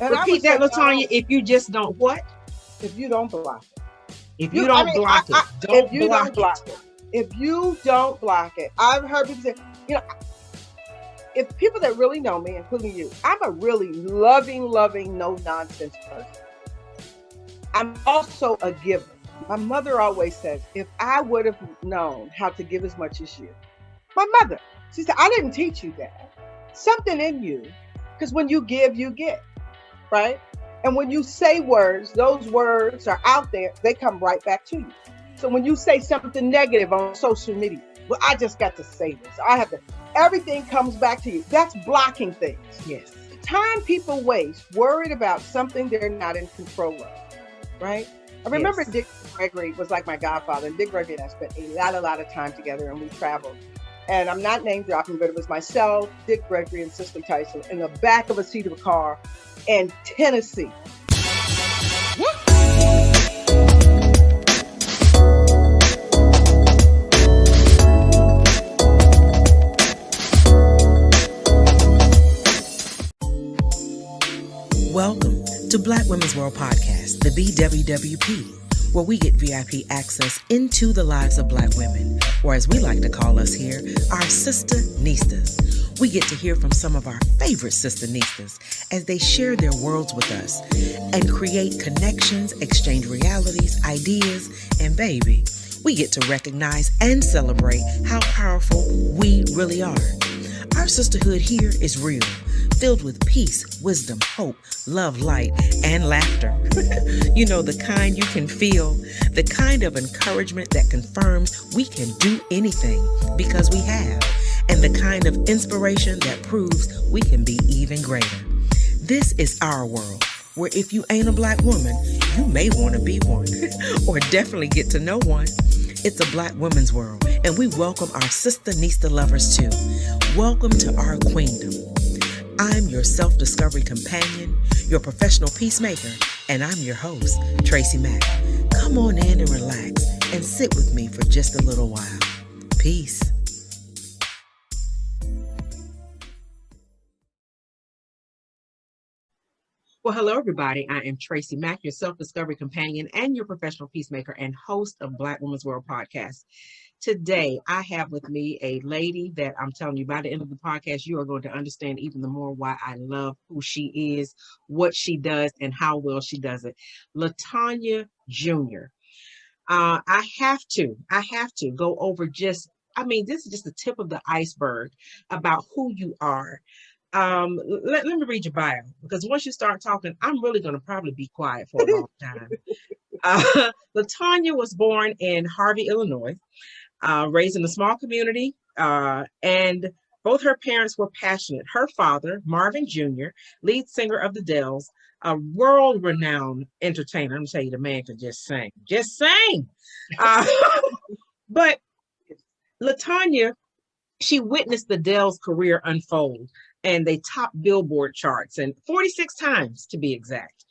And I would Repeat say, that, LaTanya. no, If you just don't what? if you don't block it. If you don't block it, If don't you don't block it. block it. If you don't block it. I've heard people say, you know, if people that really know me, including you, I'm a really loving, no nonsense person. I'm also a giver. My mother always says, if I would have known how to give as much as you, my mother, she said, I didn't teach you that. Something in you, because when you give, you get, right? And when you say words, those words are out there, they come right back to you. So when you say something negative on social media, well, I just got to say this. I have to, everything comes back to you. That's blocking things. Yes. The time people waste worried about something they're not in control of, right? I remember Yes. Dick Gregory was like my godfather, and Dick Gregory and I spent a lot of time together, and we traveled. And I'm not name dropping, but it was myself, Dick Gregory, and Cicely Tyson in the back of a seat of a car in Tennessee. Welcome to Black Women's World Podcast, the BWWP, where we get VIP access into the lives of Black women, or as we like to call us here, our Sister Nistas. We get to hear from some of our favorite Sister Nistas as they share their worlds with us and create connections, exchange realities, ideas, and baby, we get to recognize and celebrate how powerful we really are. Our sisterhood here is real, filled with peace, wisdom, hope, love, light, and laughter. You know, the kind you can feel, the kind of encouragement that confirms we can do anything because we have, and the kind of inspiration that proves we can be even greater. This is our world, where if you ain't a Black woman, you may want to be one, or definitely get to know one. It's a Black women's world, and we welcome our Sister Nista lovers too. Welcome to our queendom. I'm your self-discovery companion, your professional peacemaker, and I'm your host, TracyMac. Come on in and relax and sit with me for just a little while. Peace. Well, hello, everybody. I am TracyMac, your self-discovery companion and your professional peacemaker and host of Black Women's World Podcast. Today, I have with me a lady that I'm telling you, by the end of the podcast, you are going to understand even the more why I love who she is, what she does, and how well she does it. LaTanya Jr. I have to go over this is just the tip of the iceberg about who you are. Let me read your bio, because once you start talking, I'm really going to probably be quiet for a long time. LaTanya was born in Harvey, Illinois, raised in a small community, and both her parents were passionate. Her father, Marvin Jr., lead singer of the Dells, a world-renowned entertainer. I'm going to tell you, the man could just sing. But LaTanya, she witnessed the Dells' career unfold, and they topped Billboard charts, and 46 times to be exact.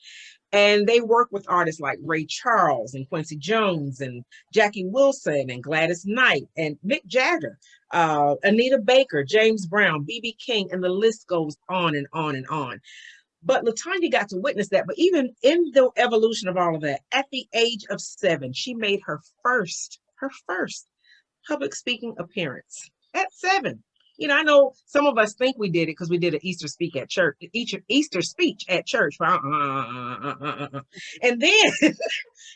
And they worked with artists like Ray Charles and Quincy Jones and Jackie Wilson and Gladys Knight and Mick Jagger, Anita Baker, James Brown, B.B. King, and the list goes on and on and on. But LaTanya got to witness that. But even in the evolution of all of that, at the age of 7, she made her first public speaking appearance at 7. You know, I know some of us think we did it because we did an Easter speech at church. And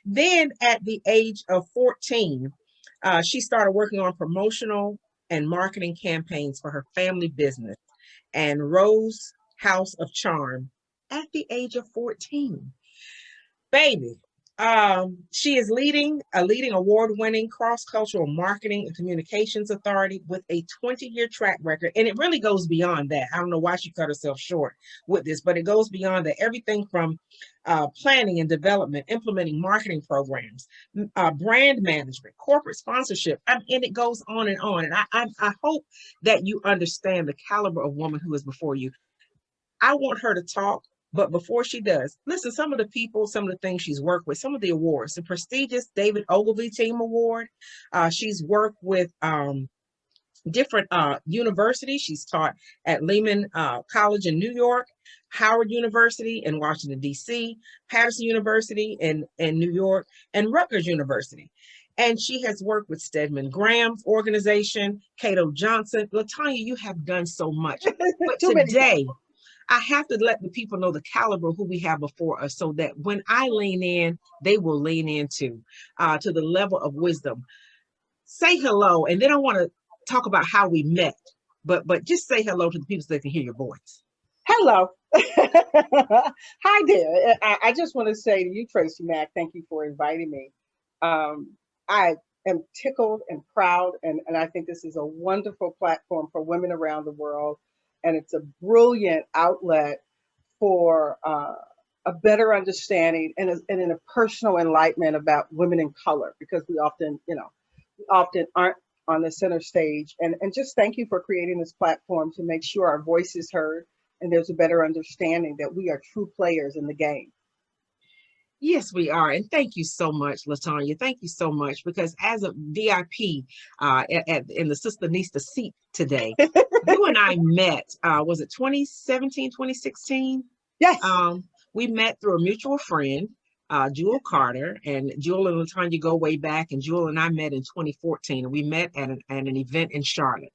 then at the age of 14, she started working on promotional and marketing campaigns for her family business and Rose House of Charm at the age of 14. Baby. She is leading award-winning cross-cultural marketing and communications authority with a 20-year track record. And it really goes beyond that. I don't know why she cut herself short with this, but it goes beyond that. Everything from planning and development, implementing marketing programs, brand management, corporate sponsorship, and it goes on and on. And I hope that you understand the caliber of woman who is before you. I want her to talk. But before she does, listen, some of the people, some of the things she's worked with, some of the awards, the prestigious David Ogilvy Team Award. She's worked with different universities. She's taught at Lehman College in New York, Howard University in Washington, D.C., Patterson University in New York, and Rutgers University. And she has worked with Stedman Graham's organization, Cato Johnson. LaTanya, you have done so much. But Too many times. today, I have to let the people know the caliber of who we have before us so that when I lean in, they will lean into to the level of wisdom. Say hello, and then I want to talk about how we met, but just say hello to the people so they can hear your voice. Hello. Hi there. I just want to say to you, TracyMac, thank you for inviting me. I am tickled and proud, and I think this is a wonderful platform for women around the world. And it's a brilliant outlet for a better understanding and a personal enlightenment about women in color, because we often, we often aren't on the center stage. And just thank you for creating this platform to make sure our voice is heard and there's a better understanding that we are true players in the game. Yes, we are. And thank you so much, LaTanya. Thank you so much, because as a VIP in the Sister Nista seat today, you and I met, was it 2017, 2016? Yes. We met through a mutual friend, Jewel Carter, and Jewel and LaTanya go way back, and Jewel and I met in 2014, and we met at an event in Charlotte.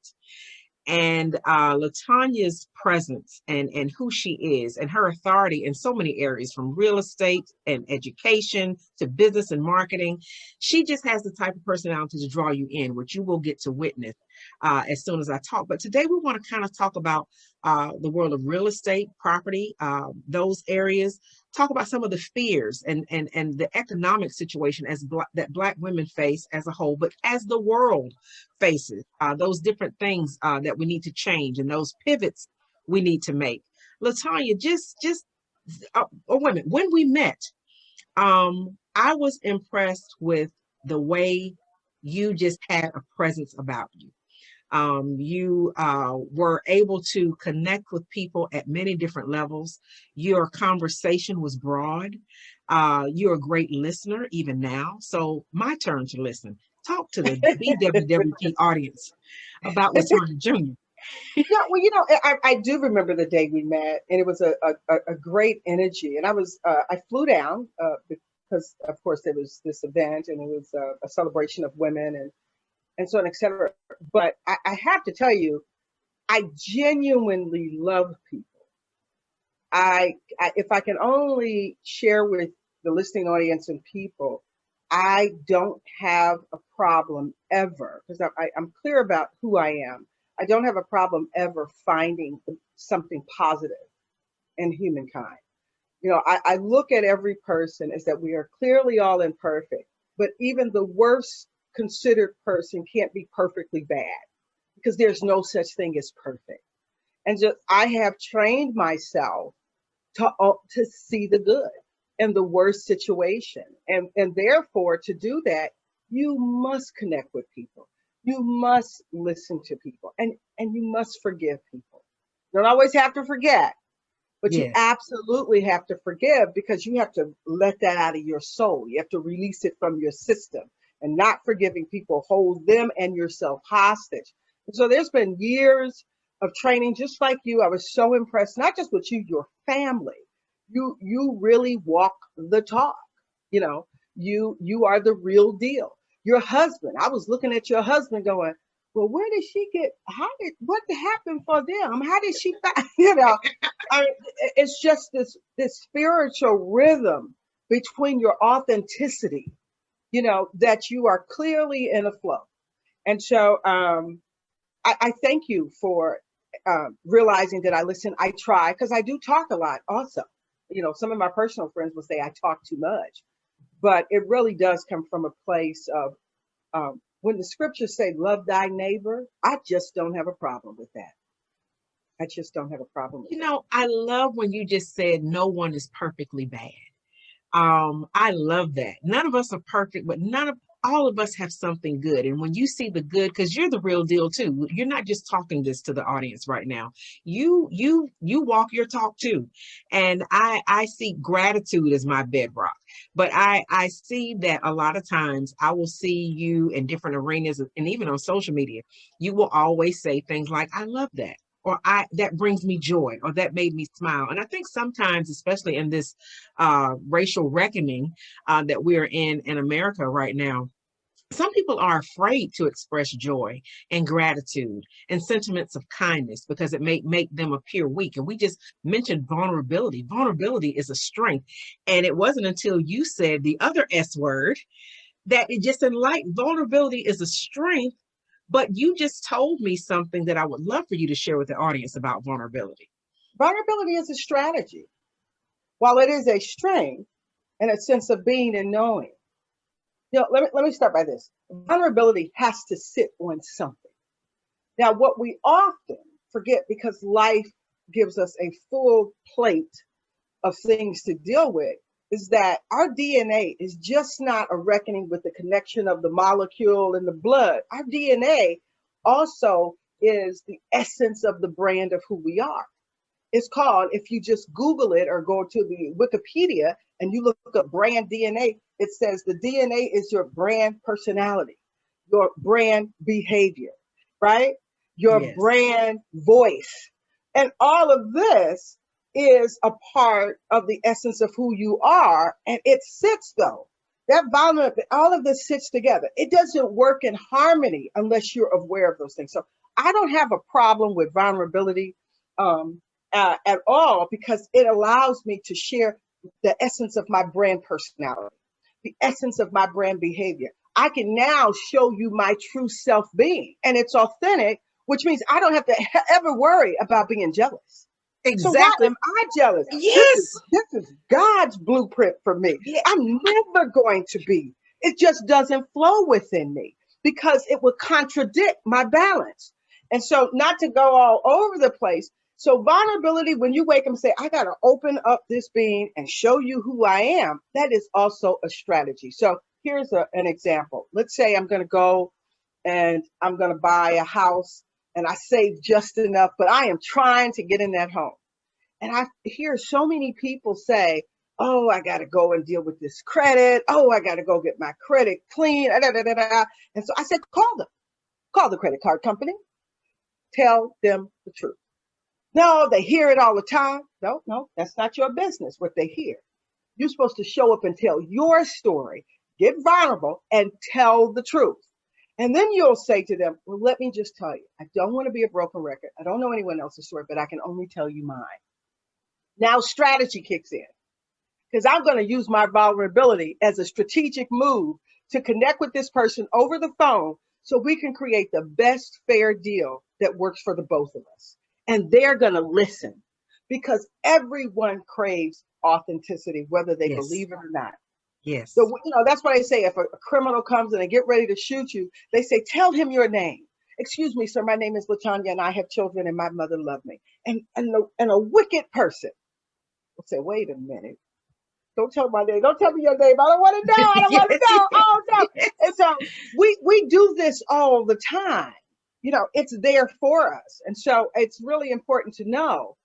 And LaTanya's presence and who she is and her authority in so many areas, from real estate and education to business and marketing, she just has the type of personality to draw you in, which you will get to witness as soon as I talk. But today we want to kind of talk about the world of real estate, property, those areas. Talk about some of the fears and the economic situation that Black women face as a whole, but as the world faces those different things that we need to change and those pivots we need to make. LaTanya, women, when we met, I was impressed with the way you just had a presence about you. You were able to connect with people at many different levels. Your conversation was broad. You're a great listener even now. So my turn to listen. Talk to the BWWP audience about LaTanya Jr. Yeah, well, I do remember the day we met, and it was a great energy. And I flew down because, of course, there was this event, and it was a celebration of women and so on, et cetera. But I have to tell you, I genuinely love people. If I can only share with the listening audience and people, I don't have a problem ever, because I'm clear about who I am. I don't have a problem ever finding something positive in humankind. I look at every person as that we are clearly all imperfect, but even the worst considered person can't be perfectly bad, because there's no such thing as perfect. And just I have trained myself to see the good in the worst situation, and therefore to do that, you must connect with people, you must listen to people, and you must forgive people. You don't always have to forget, but you absolutely have to forgive, because you have to let that out of your soul. You have to release it from your system. And not forgiving people hold them and yourself hostage. And so there's been years of training, just like you. I was so impressed, not just with you, your family. You really walk the talk. You are the real deal. Your husband, I was looking at your husband going, well, where did she get, what happened for them? How did she find, it's just this spiritual rhythm between your authenticity, that you are clearly in a flow. And so I thank you for realizing that I listen, I try, because I do talk a lot also. Some of my personal friends will say I talk too much, but it really does come from a place of when the scriptures say, love thy neighbor, I just don't have a problem with that. I just don't have a problem with that. I love when you just said no one is perfectly bad. I love that. None of us are perfect, but all of us have something good. And when you see the good, because you're the real deal too, you're not just talking this to the audience right now. You walk your talk too. And I see gratitude as my bedrock. But I see that a lot of times I will see you in different arenas and even on social media, you will always say things like, I love that. Or I that brings me joy, or that made me smile. And I think sometimes, especially in this racial reckoning that we're in America right now, some people are afraid to express joy and gratitude and sentiments of kindness because it may make them appear weak. And we just mentioned vulnerability. Vulnerability is a strength. And it wasn't until you said the other S word that it just enlightened. Vulnerability is a strength, but you just told me something that I would love for you to share with the audience about vulnerability. Vulnerability is a strategy. While it is a strength and a sense of being and knowing, let me start by this. Vulnerability has to sit on something. Now, what we often forget, because life gives us a full plate of things to deal with, is that our DNA is just not a reckoning with the connection of the molecule in the blood. Our DNA also is the essence of the brand of who we are. It's called, if you just Google it or go to the Wikipedia and you look up brand DNA, it says the DNA is your brand personality, your brand behavior, right? Your Yes. brand voice. And all of this is a part of the essence of who you are. And it sits though. That vulnerability, all of this sits together. It doesn't work in harmony unless you're aware of those things. So I don't have a problem with vulnerability at all, because it allows me to share the essence of my brand personality, the essence of my brand behavior. I can now show you my true self being, and it's authentic, which means I don't have to ever worry about being jealous. So why Exactly. am I jealous? Yes. This is God's blueprint for me. Yeah. I'm never going to be. It just doesn't flow within me because it would contradict my balance. And so, not to go all over the place. So, vulnerability, when you wake up and say, I got to open up this being and show you who I am, that is also a strategy. So, here's an example. Let's say I'm going to go and I'm going to buy a house and I save just enough, but I am trying to get in that home. And I hear so many people say, oh, I got to go and deal with this credit. Oh, I got to go get my credit clean. Da, da, da, da. And so I said, call the credit card company, tell them the truth. No, they hear it all the time. No, that's not your business what they hear. You're supposed to show up and tell your story, get vulnerable, and tell the truth. And then you'll say to them, well, let me just tell you, I don't want to be a broken record. I don't know anyone else's story, but I can only tell you mine. Now strategy kicks in, because I'm going to use my vulnerability as a strategic move to connect with this person over the phone so we can create the best fair deal that works for the both of us. And they're going to listen, because everyone craves authenticity, whether they believe it or not. Yes. So, that's why they say if a criminal comes and they get ready to shoot you, they say, tell him your name. Excuse me, sir, my name is LaTanya and I have children and my mother loved me. And a wicked person will say, wait a minute. Don't tell my name. Don't tell me your name. I don't want to know. I don't want to know. Oh, no. And so we do this all the time. It's there for us. And so it's really important to know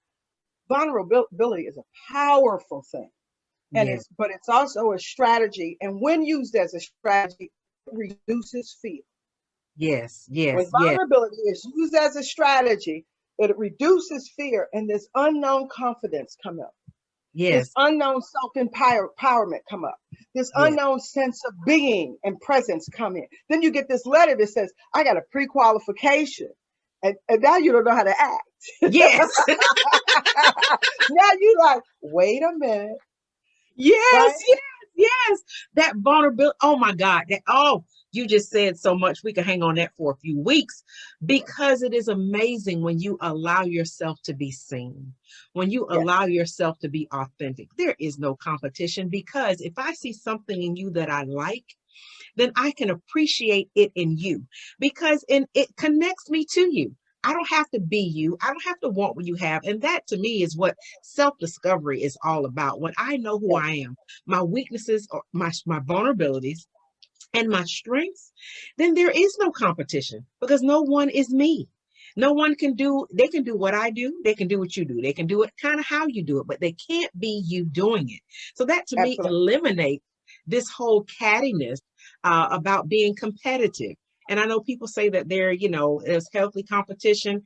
vulnerability is a powerful thing. And but it's also a strategy. And when used as a strategy, it reduces fear. Yes. When vulnerability is used as a strategy, it reduces fear and this unknown confidence come up. This unknown self-empowerment come up. This unknown sense of being and presence come in. Then you get this letter that says, I got a pre-qualification. And now you don't know how to act. Yes. Now you like, wait a minute. Yes, right? yes. That vulnerability. Oh my God. You just said so much. We could hang on that for a few weeks, because it is amazing when you allow yourself to be seen, when you allow yourself to be authentic. There is no competition, because if I see something in you that I like, then I can appreciate it in you, because it connects me to you. I don't have to be you. I don't have to want what you have. And that to me is what self-discovery is all about. When I know who I am, my weaknesses, or my vulnerabilities, and my strengths, then there is no competition because no one is me. No one can do, they can do what I do. They can do what you do. They can do it kind of how you do it, but they can't be you doing it. So that to me Absolutely. eliminates this whole cattiness about being competitive. And I know people say that there, there's healthy competition.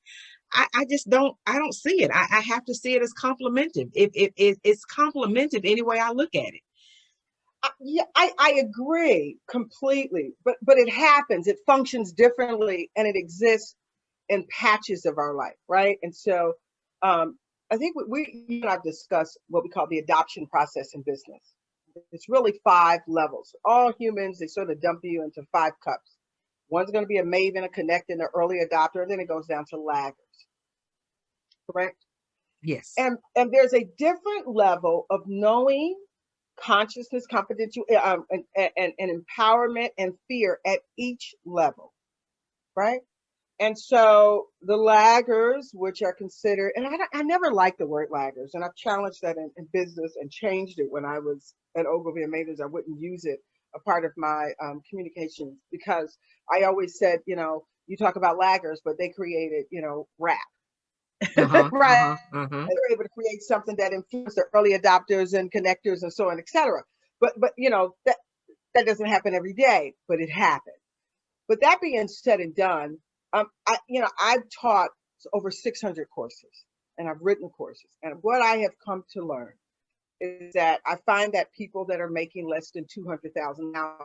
I just I don't see it. I have to see it as complementive. It's complementive any way I look at it. Yeah, I agree completely, but it happens. It functions differently, and it exists in patches of our life, right? And so, I think you and I've discussed what we call the adoption process in business. It's really 5 levels. All humans, they sort of dump you into 5 cups. One's going to be a maven, a connect, and an early adopter, and then it goes down to laggers. Correct? Yes. And there's a different level of knowing, consciousness, confidential, and empowerment and fear at each level, right? And so the laggers, which are considered, and I never liked the word laggers, and I've challenged that in business and changed it when I was at Ogilvy and Mathers. I wouldn't use it a part of my communications because I always said, you talk about laggers, but they created, rap, right? They were able to create something that influenced the early adopters and connectors and so on, et cetera. But that doesn't happen every day, but it happened. But that being said and done, I've taught over 600 courses and I've written courses. And what I have come to learn is that I find that people that are making less than 200,000 now,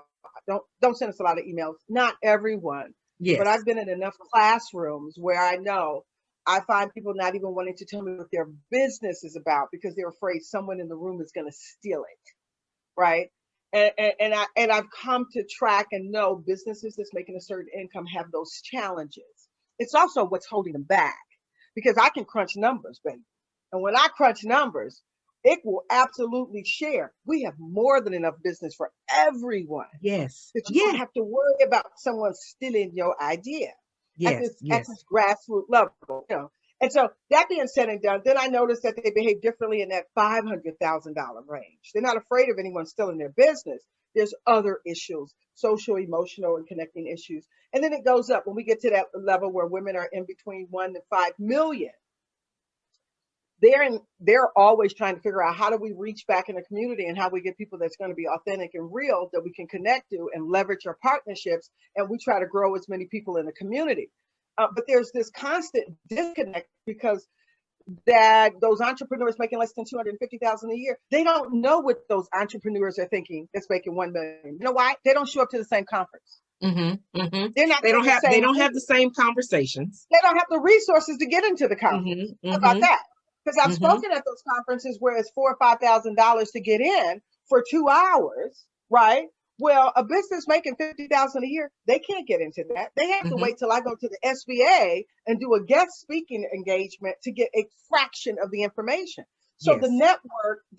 don't send us a lot of emails. Not everyone, yes. But I've been in enough classrooms where I find people not even wanting to tell me what their business is about because they're afraid someone in the room is going to steal it, right? And I've come to track and know businesses that's making a certain income have those challenges. It's also what's holding them back because I can crunch numbers, baby. And when I crunch numbers, it will absolutely share. We have more than enough business for everyone. Yes. That you don't have to worry about someone stealing your idea at this grassroots level. And so that being said and done, then I noticed that they behave differently in that $500,000 range. They're not afraid of anyone stealing their business. There's other issues, social, emotional, and connecting issues. And then it goes up when we get to that level where women are in between 1 to 5 million. They're always trying to figure out how do we reach back in the community and how we get people that's going to be authentic and real that we can connect to and leverage our partnerships. And we try to grow as many people in the community. But there's this constant disconnect because that those entrepreneurs making less than 250,000 a year, they don't know what those entrepreneurs are thinking that's making 1 million. You know why? They don't show up to the same conference. They're not. They don't have the same conversations. They don't have the resources to get into the conference. How about that? Because I've spoken at those conferences where it's $4,000 or $5,000 to get in for 2 hours, right? Well, a business making $50,000 a year, they can't get into that. They have to wait till I go to the SBA and do a guest speaking engagement to get a fraction of the information. So the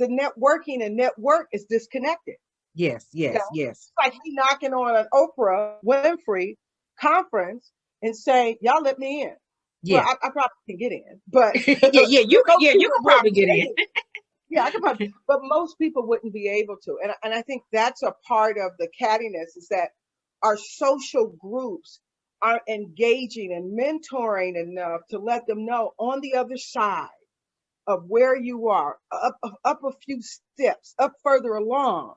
networking and network is disconnected. Yes. It's like me knocking on an Oprah Winfrey conference and saying, "Y'all let me in." Yeah, well, I probably can get in, but you can probably get in. Yeah, I can probably, but most people wouldn't be able to. And I think that's a part of the cattiness is that our social groups aren't engaging and mentoring enough to let them know on the other side of where you are, up a few steps, up further along,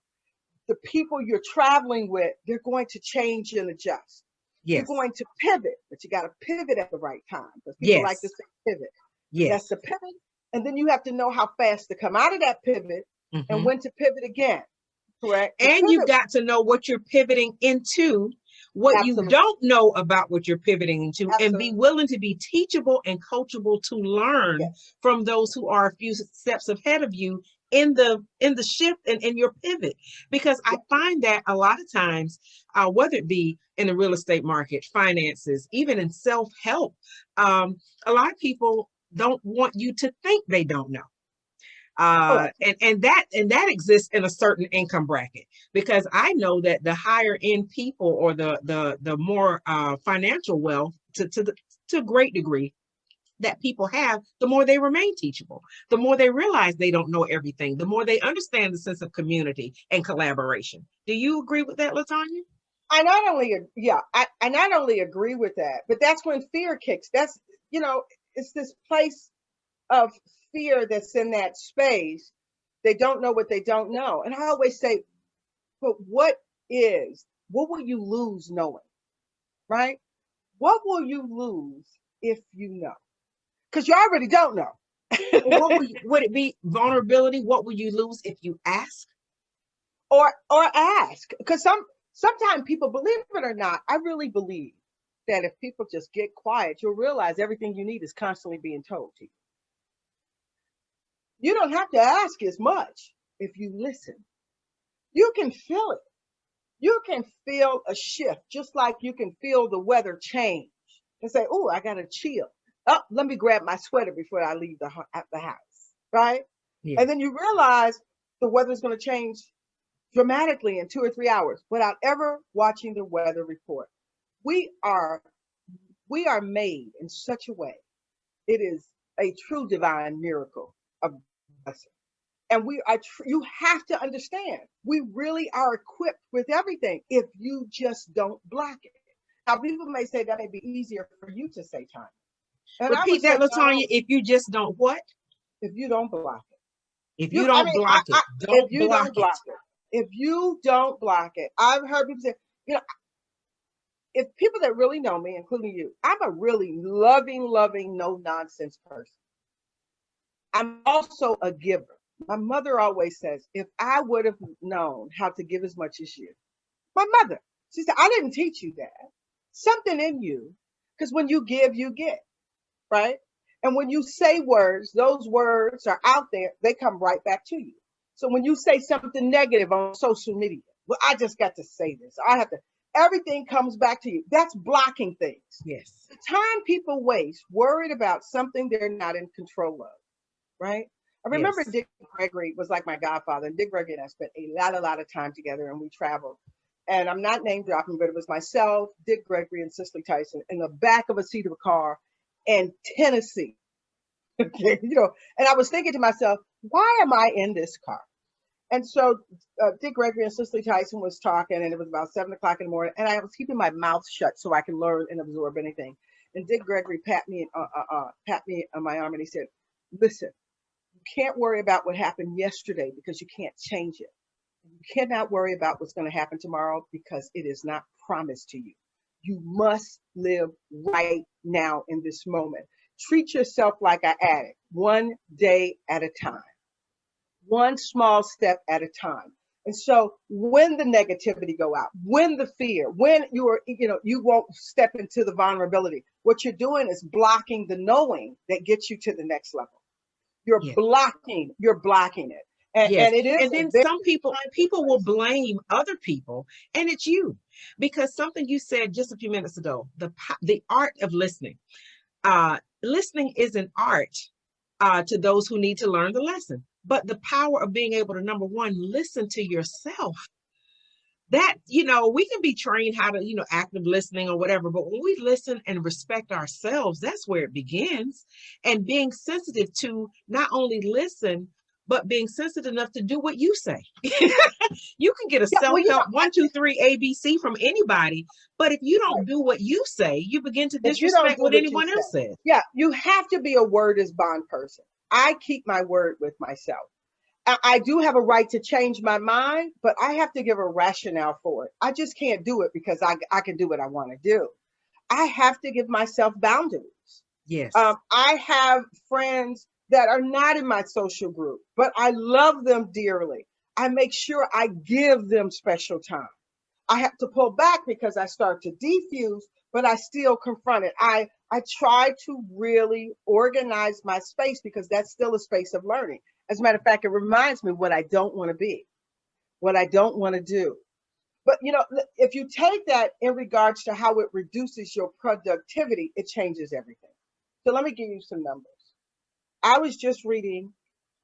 the people you're traveling with, they're going to change and adjust. You're going to pivot, but you got to pivot at the right time because people like to say pivot. That's the pivot. And then you have to know how fast to come out of that pivot and when to pivot again. Correct. And you've got to know what you're pivoting into, what you don't know about what you're pivoting into, and be willing to be teachable and coachable to learn from those who are a few steps ahead of you in the shift and in your pivot. Because I find that a lot of times, whether it be in the real estate market, finances, even in self-help, a lot of people don't want you to think they don't know. And that exists in a certain income bracket, because I know that the higher end people or the more financial wealth to a great degree that people have, the more they remain teachable, the more they realize they don't know everything, the more they understand the sense of community and collaboration. Do you agree with that, LaTanya? I not only, yeah, I not only agree with that, but that's when fear kicks. That's, you know, it's this place of fear that's in that space. They don't know what they don't know. And I always say, but what will you lose knowing, right? What will you lose if you know? Because you already don't know. Would it be vulnerability? What would you lose if you ask? or ask. Because sometimes people, believe it or not, I really believe that if people just get quiet, you'll realize everything you need is constantly being told to you. You don't have to ask as much if you listen. You can feel it. You can feel a shift, just like you can feel the weather change and say, "Oh, I got to chill. Oh, let me grab my sweater before I leave the house." Right? Yeah. And then you realize the weather's going to change dramatically in 2 or 3 hours without ever watching the weather report. We are we are made in such a way. It is a true divine miracle of blessing. And you have to understand, we really are equipped with everything if you just don't block it. Now, people may say that may be easier for you to say, time. And I would Repeat say, that, LaTanya. no, If you just don't what? if you don't block it. If you You, I don't mean, block it, if don't you block don't it. block it, if you don't block it, I've heard people say, you know, if people that really know me, including you, I'm a really loving, no nonsense person. I'm also a giver. My mother always says, if I would have known how to give as much as you, my mother, she said, I didn't teach you that. Something in you, because when you give, you get, right? And when you say words, those words are out there, they come right back to you. So when you say something negative on social media, well, I just got to say this. I have to, everything comes back to you. That's blocking things. Yes. The time people waste worried about something they're not in control of, right? I remember Yes. Dick Gregory was like my godfather, and Dick Gregory and I spent a lot of time together, and we traveled. And I'm not name dropping, but it was myself, Dick Gregory, and Cicely Tyson in the back of a seat of a car in Tennessee. Okay, and I was thinking to myself, why am I in this car? And so Dick Gregory and Cicely Tyson was talking, and it was about 7 o'clock in the morning, and I was keeping my mouth shut so I can learn and absorb anything. And Dick Gregory pat me on my arm, and he said, "Listen, you can't worry about what happened yesterday because you can't change it. You cannot worry about what's going to happen tomorrow because it is not promised to you. You must live right now in this moment. Treat yourself like an addict, one day at a time, one small step at a time." And so when the negativity go out, when the fear, when you won't step into the vulnerability, what you're doing is blocking the knowing that gets you to the next level. Yes. You're blocking it. Yes. And it is And then some people will blame other people, and it's you. Because something you said just a few minutes ago, the art of listening. Listening is an art to those who need to learn the lesson. But the power of being able to, number one, listen to yourself. That, we can be trained how to, active listening or whatever, but when we listen and respect ourselves, that's where it begins. And being sensitive to not only listen, but being sensitive enough to do what you say. You can get a Yeah, well, self-help 1, 2, 3 ABC from anybody, but if you don't do what you say, you begin to if you don't disrespect do what what you anyone say, else says. yeah, you have to be a word is bond person. I keep my word with myself. I do have a right to change my mind, but I have to give a rationale for it. I just can't do it because I can do what I want to do. I have to give myself boundaries. Yes. I have friends that are not in my social group, but I love them dearly. I make sure I give them special time. I have to pull back because I start to defuse, but I still confront it. I try to really organize my space because that's still a space of learning. As a matter of fact, it reminds me what I don't want to be, what I don't want to do. But if you take that in regards to how it reduces your productivity, it changes everything. So let me give you some numbers. I was just reading,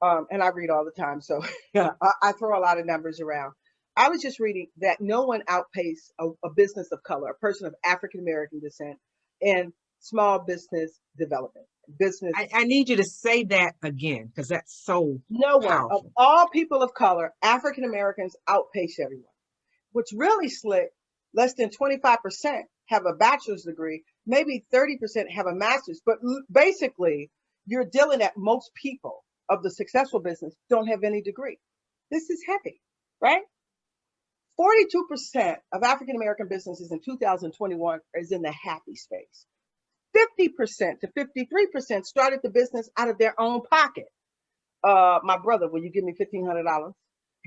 and I read all the time, so I throw a lot of numbers around. I was just reading that no one outpaced a business of color, a person of African American descent, in small business development. Business. I need you to say that again because that's so No one of powerful. all people of color, African Americans outpace everyone. What's really slick, less than 25% have a bachelor's degree, maybe 30% have a master's. But basically, you're dealing at most people of the successful business don't have any degree. This is heavy, right? 42% of African American businesses in 2021 is in the happy space. 50% to 53% started the business out of their own pocket. My brother, will you give me $1,500?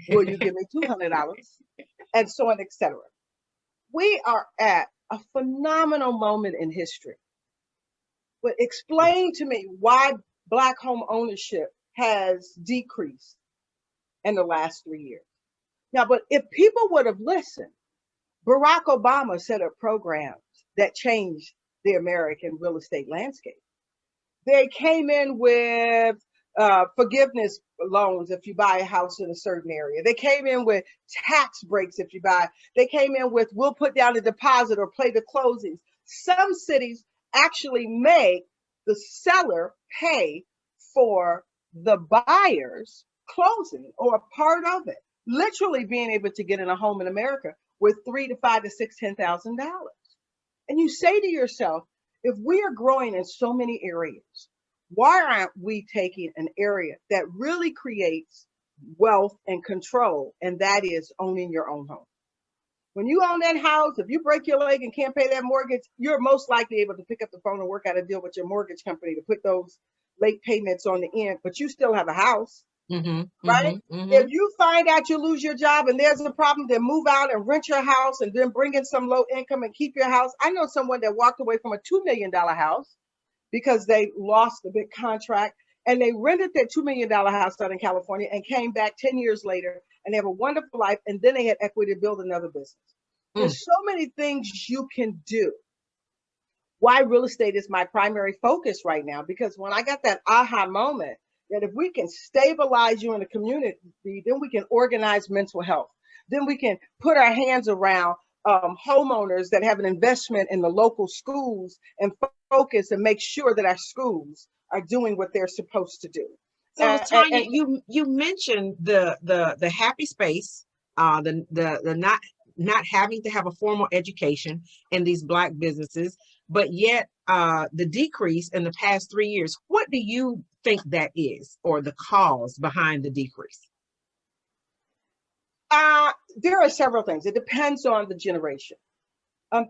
Will you give me $200? And so on, etc. We are at a phenomenal moment in history. But explain to me why Black home ownership has decreased in the last 3 years. Now, but if people would have listened, Barack Obama set up programs that changed the American real estate landscape. They came in with forgiveness loans if you buy a house in a certain area. They came in with tax breaks if you buy. They came in with, we'll put down a deposit or pay the closings. Some cities actually make the seller pay for the buyer's closing or a part of it. Literally being able to get in a home in America with $3,000 to $5,000 to $6,000, $10,000. And you say to yourself, if we are growing in so many areas, why aren't we taking an area that really creates wealth and control? And that is owning your own home. When you own that house, if you break your leg and can't pay that mortgage, you're most likely able to pick up the phone and work out a deal with your mortgage company to put those late payments on the end, but you still have a house. Right? If you find out you lose your job and there's a problem, then move out and rent your house and then bring in some low income and keep your house. I know someone that walked away from a $2 million house because they lost a big contract and they rented that $2 million house out in California and came back 10 years later and they have a wonderful life. And then they had equity to build another business. There's so many things you can do. Why real estate is my primary focus right now, because when I got that aha moment, that if we can stabilize you in the community, then we can organize mental health. Then we can put our hands around homeowners that have an investment in the local schools and focus and make sure that our schools are doing what they're supposed to do. So LaTanya, you mentioned the happy space, the not having to have a formal education in these Black businesses, but yet the decrease in the past 3 years. What do you think that is, or the cause behind the decrease? There are several things. It depends on the generation.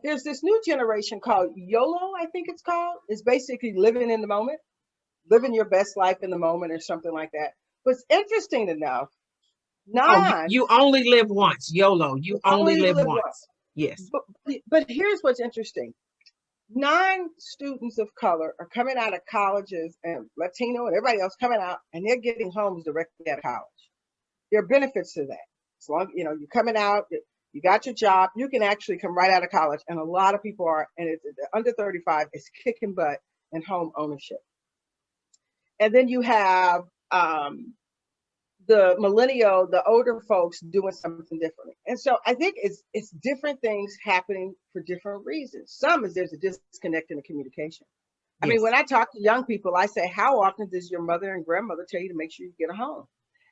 There's this new generation called YOLO, I think it's called. It's basically living in the moment, living your best life in the moment or something like that. But it's interesting enough, you only live once, YOLO. You only live once. Yes. But here's what's interesting. Non-students of color are coming out of colleges, and Latino and everybody else coming out, and they're getting homes directly out of college. There are benefits to that. As long, you're coming out, you got your job, you can actually come right out of college. And a lot of people are, and it's under 35, is kicking butt in home ownership. And then you have the millennial, the older folks doing something differently. And so I think it's different things happening for different reasons. Some is there's a disconnect in the communication. I mean, when I talk to young people, I say, how often does your mother and grandmother tell you to make sure you get a home?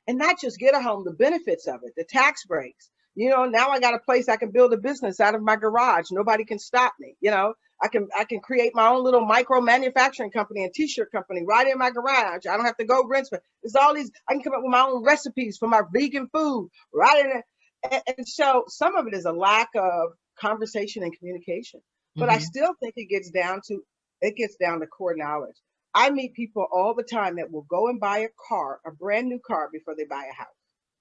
And not just get a home, the benefits of it, the tax breaks. Now I got a place I can build a business out of my garage. Nobody can stop me. I can create my own little micro manufacturing company and t-shirt company right in my garage. I don't have to go rent. There's all these, I can come up with my own recipes for my vegan food right in there. And so some of it is a lack of conversation and communication. But I still think it gets down to core knowledge. I meet people all the time that will go and buy a brand new car before they buy a house.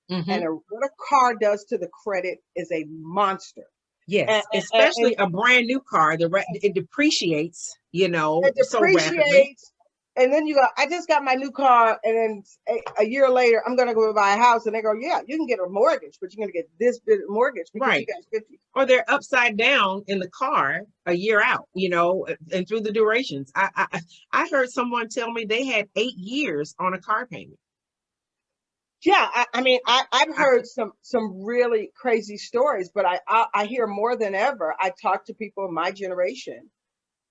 And what a car does to the credit is a monster. Yes, especially a brand new car. It depreciates, it depreciates, so rapidly. And then you go, I just got my new car, and then a year later, I'm going to go buy a house. And they go, yeah, you can get a mortgage, but you're going to get this big mortgage because you got 50. Or they're upside down in the car a year out, and through the durations. I heard someone tell me they had 8 years on a car payment. Yeah, I've heard some really crazy stories, but I hear more than ever. I talk to people in my generation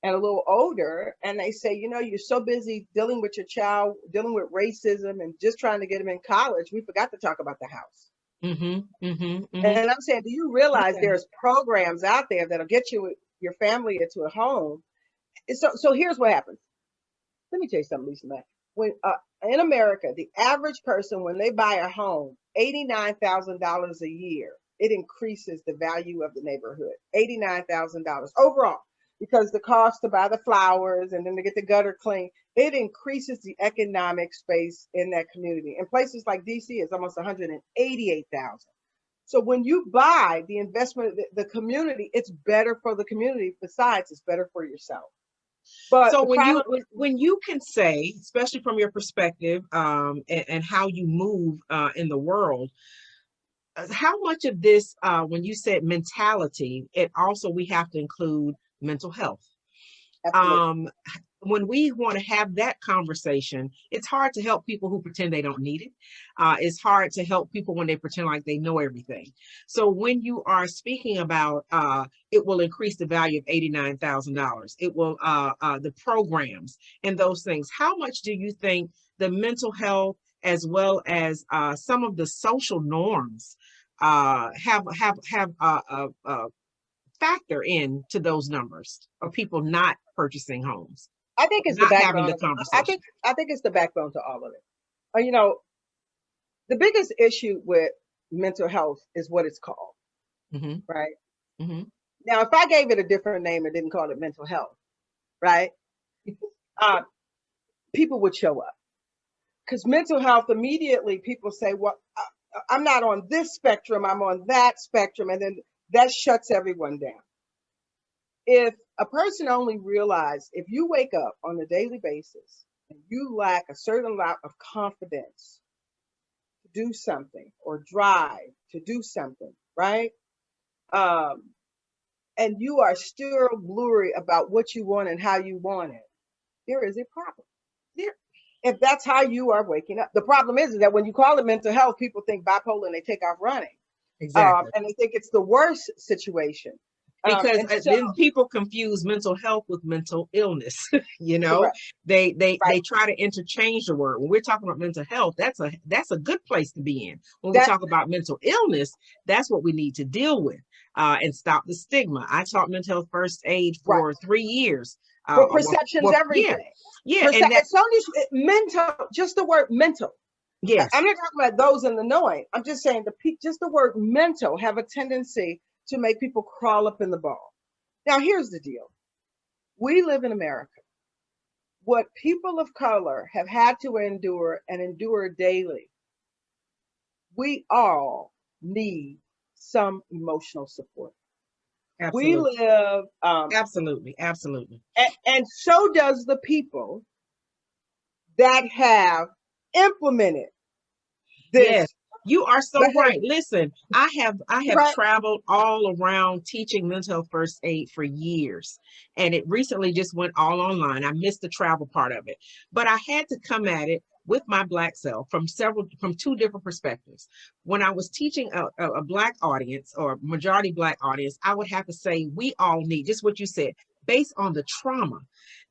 and a little older, and they say, you're so busy dealing with your child, dealing with racism and just trying to get them in college. We forgot to talk about the house. And I'm saying, do you realize Yeah. there's programs out there that'll get you your family into a home? So here's what happens. Let me tell you something, Lisa Mac. When in America, the average person, when they buy a home, $89,000 a year, it increases the value of the neighborhood. $89,000 overall, because the cost to buy the flowers and then to get the gutter clean, it increases the economic space in that community. In places like DC, it's almost 188,000. So when you buy the investment, the community, it's better for the community. Besides, it's better for yourself. But So the problem, when you can say, especially from your perspective, and how you move in the world, how much of this, when you said mentality, it also we have to include mental health. absolutely. Um, when we want to have that conversation, it's hard to help people who pretend they don't need it. It's hard to help people when they pretend like they know everything. So when you are speaking about it will increase the value of $89,000, it will the programs and those things. How much do you think the mental health as well as some of the social norms have factor into those numbers of people not purchasing homes, I think it's the not having backbone the of. conversation? I think it's the backbone to all of it. You know, the biggest issue with mental health is what it's called, Mm-hmm, right? mm-hmm. Now, if I gave it a different name and didn't call it mental health, right? Uh, People would show up because mental health immediately people say, "Well, I'm not on this spectrum. I'm on that spectrum," and then that shuts everyone down. If a person only realized if you wake up on a daily basis and you lack a certain amount of confidence to do something or drive to do something, right? Um, and you are still blurry about what you want and how you want it, there is a problem. There, if that's how you are waking up. The problem is that when you call it mental health, people think bipolar and they take off running. Exactly. And they think it's the worst situation. Because And so, then people confuse mental health with mental illness. you know, correct, they right. try to interchange the word. When we're talking about mental health, that's a good place to be in. When we That talk about mental illness, that's what we need to deal with and stop the stigma. I taught mental health first aid right. for 3 years. But perception's Yeah, everything. yeah, and that It's only mental, just the word mental. I'm yes. not talking about those in the knowing. I'm just saying just the word mental have a tendency to make people crawl up in the ball. Now, here's the deal. We live in America. What people of color have had to endure and endure daily, we all need some emotional support. We Absolutely. live, Absolutely. Absolutely. and so does the people that have implemented Yes, this you are so right. behavior, Listen, I have right? traveled all around teaching mental health first aid for years, and it recently just went all online. I missed the travel part of it, but I had to come at it with my black self from two different perspectives. When I was teaching a black audience or majority black audience, I would have to say we all need just what you said, based on the trauma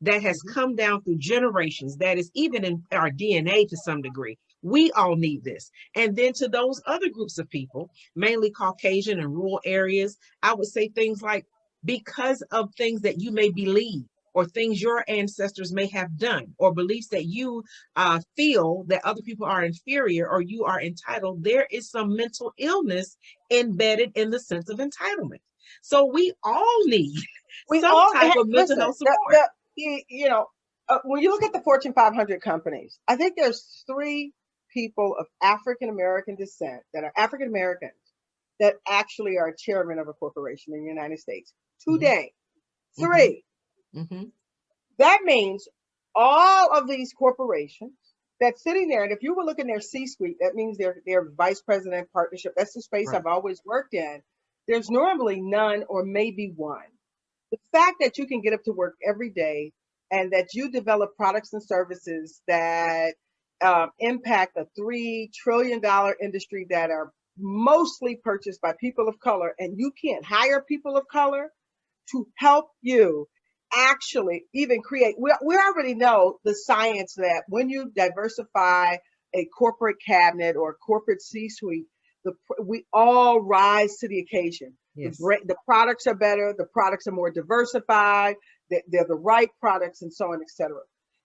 that has Mhm. come down through generations, that is even in our DNA to some degree. We all need this. And then to those other groups of people, mainly Caucasian and rural areas, I would say things like, because of things that you may believe or things your ancestors may have done or beliefs that you feel that other people are inferior or you are entitled, there is some mental illness embedded in the sense of entitlement. So we all need We some all type of mental listen. health support. When you look at the Fortune 500 companies, I think there's three people of African American descent that are African Americans that actually are chairman of a corporation in the United States Mhm, today. mhm, Three. mhm. That means all of these corporations that's sitting there, and if you were looking their C-suite, that means they're vice president partnership. That's the space Right. I've always worked in. There's normally none or maybe one. The fact that you can get up to work every day and that you develop products and services that impact a $3 trillion industry that are mostly purchased by people of color, and you can't hire people of color to help you actually even create. We already know the science that when you diversify a corporate cabinet or a corporate C-suite, We all rise to the occasion. Yes. The products are better. The products are more diversified. They're the right products, and so on, etc.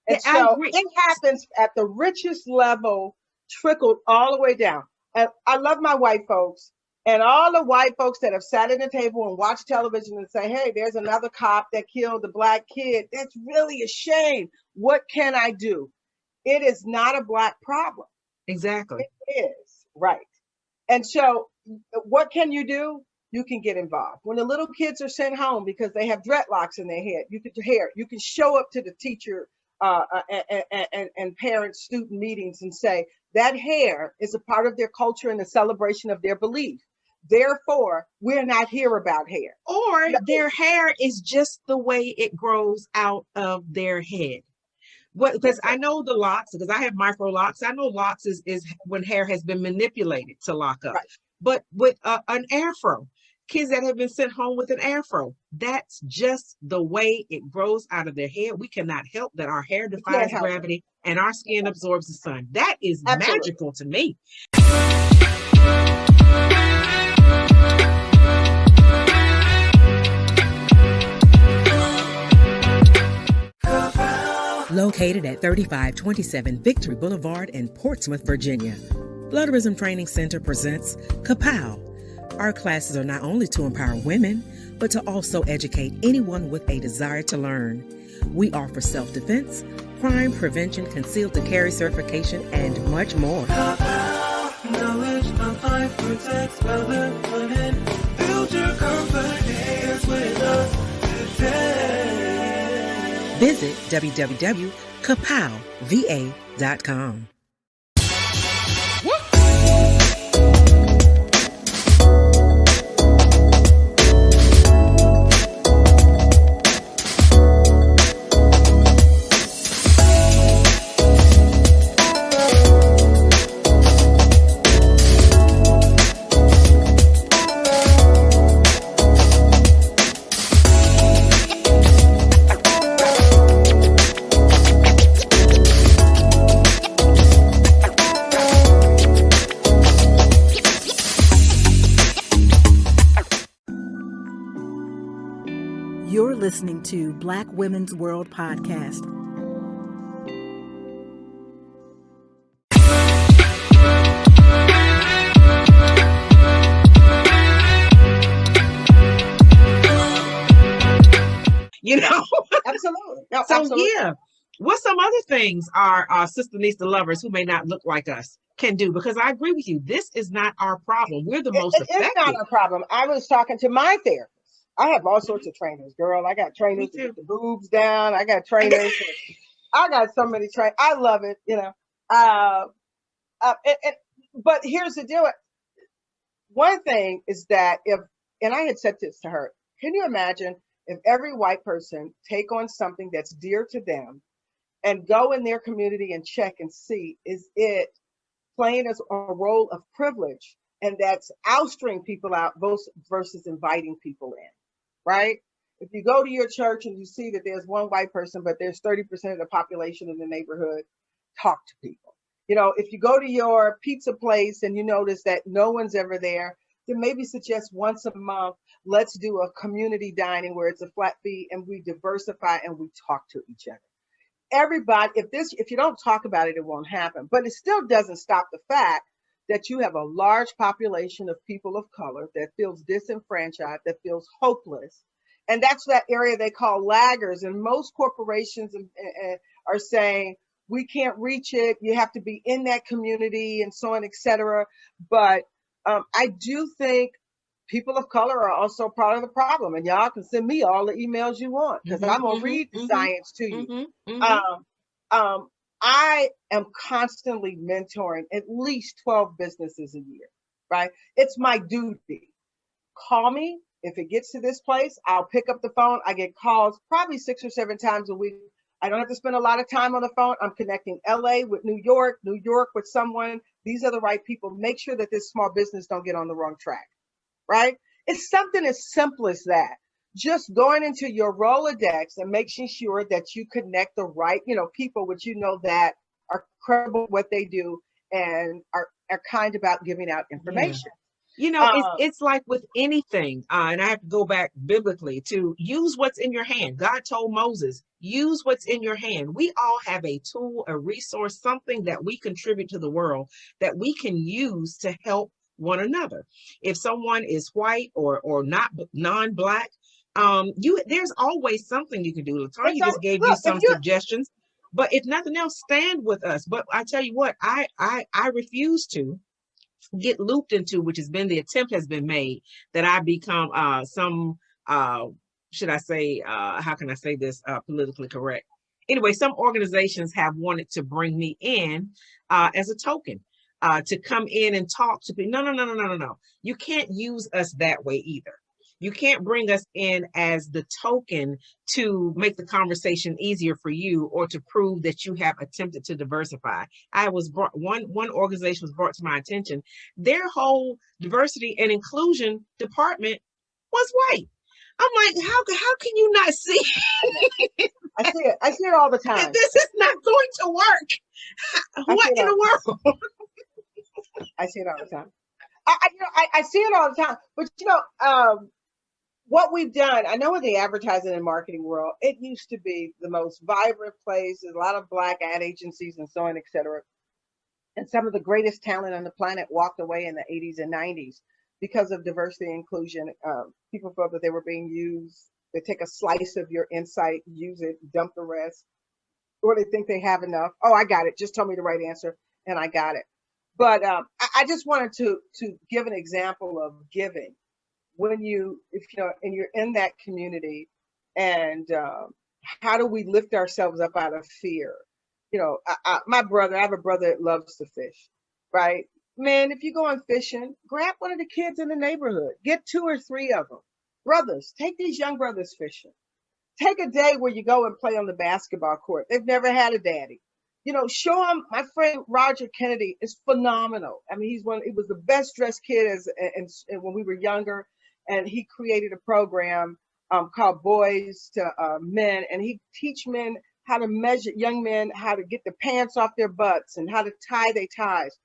And I so agree. it happens at the richest level, trickled all the way down. And I love my white folks. And all the white folks that have sat at the table and watched television and say, hey, there's another cop that killed a Black kid. That's really a shame. What can I do? It is not a Black problem. Exactly. It is, right. And so what can you do? You can get involved. When the little kids are sent home because they have dreadlocks in their hair, you can show up to the teacher and parent-student meetings and say, that hair is a part of their culture and a celebration of their belief. Therefore, we're not here about hair. Or their hair is just the way it grows out of their head. Because I know the locks, because I have micro locks. I know locks is when hair has been manipulated to lock up. Right. But with an afro, kids that have been sent home with an afro, that's just the way it grows out of their hair. We cannot help that our hair defies gravity and our skin absorbs the sun. That is magical to me. Located at 3527 Victory Boulevard in Portsmouth, Virginia, Blooderism Training Center presents Kapow. Our classes are not only to empower women, but to also educate anyone with a desire to learn. We offer self-defense, crime prevention, concealed to carry certification, and much more. Kapow, knowledge of life protects women. Build your confidence with us today. Visit www.kapowva.com. You're listening to Black Women's World Podcast. You know? Absolutely. No, So absolutely. yeah, what some other things our Sister Nista lovers who may not look like us can do? Because I agree with you, this is not our problem. We're the most It is affected. not a problem. I was talking to my therapist. I have all sorts of trainers, girl. I got trainers to get the boobs down. I got trainers. I got so many trainers. I love it, you know. But here's the deal. One thing is that and I had said this to her, can you imagine if every white person take on something that's dear to them and go in their community and check and see, is it playing as a role of privilege, and that's ousting people out versus inviting people in, right? If you go to your church and you see that there's one white person, but there's 30% of the population in the neighborhood, talk to people. You know, if you go to your pizza place and you notice that no one's ever there, then maybe suggest once a month, let's do a community dining where it's a flat fee and we diversify and we talk to each other. Everybody, if you don't talk about it, it won't happen. But it still doesn't stop the fact that you have a large population of people of color that feels disenfranchised, that feels hopeless. And that's that area they call laggers. And most corporations are saying, we can't reach it. You have to be in that community and so on, et cetera. But I do think people of color are also part of the problem. And y'all can send me all the emails you want, because I'm going to read the science to you. I am constantly mentoring at least 12 businesses a year, right? It's my duty. Call me. If it gets to this place, I'll pick up the phone. I get calls probably 6 or 7 times a week. I don't have to spend a lot of time on the phone. I'm connecting LA with New York with someone. These are the right people. Make sure that this small business don't get on the wrong track, right? It's something as simple as that. Just going into your Rolodex and making sure that you connect the right, people which that are credible what they do and are are kind about giving out information. You know, it's like with anything, and I have to go back biblically to use what's in your hand. God told Moses, use what's in your hand. We all have a tool, a resource, something that we contribute to the world that we can use to help one another. If someone is white or not non-black, there's always something you can do. LaTanya And so, just gave you look, if some you suggestions, but if nothing else, stand with us. But I tell you what, I refuse to get looped into, which has been the attempt has been made that I become some should I say how can I say this politically correct? Anyway, some organizations have wanted to bring me in as a token to come in and talk to people. No. You can't use us that way either. You can't bring us in as the token to make the conversation easier for you or to prove that you have attempted to diversify. I was brought one organization was brought to my attention. Their whole diversity and inclusion department was white. I'm like, how can you not see? I see it. I see it all the time. This is not going to work. What in the world? I see it all the time. I see it all the time. But what we've done, I know in the advertising and marketing world, it used to be the most vibrant place. There's a lot of Black ad agencies and so on, et cetera. And some of the greatest talent on the planet walked away in the 80s and 90s because of diversity and inclusion. People felt that they were being used. They take a slice of your insight, use it, dump the rest, or they think they have enough. Oh, I got it. Just tell me the right answer, and I got it. But I just wanted to give an example of giving. When if and you're in that community, and how do we lift ourselves up out of fear? My brother, I have a brother that loves to fish, right? Man, if you're going fishing, grab one of the kids in the neighborhood, get 2 or 3 of them. Brothers, take these young brothers fishing. Take a day where you go and play on the basketball court. They've never had a daddy. Show them. My friend Roger Kennedy is phenomenal. I mean, he was the best dressed kid when we were younger. And he created a program called Boys to Men, and he teach men how to measure, young men how to get the pants off their butts and how to tie their ties.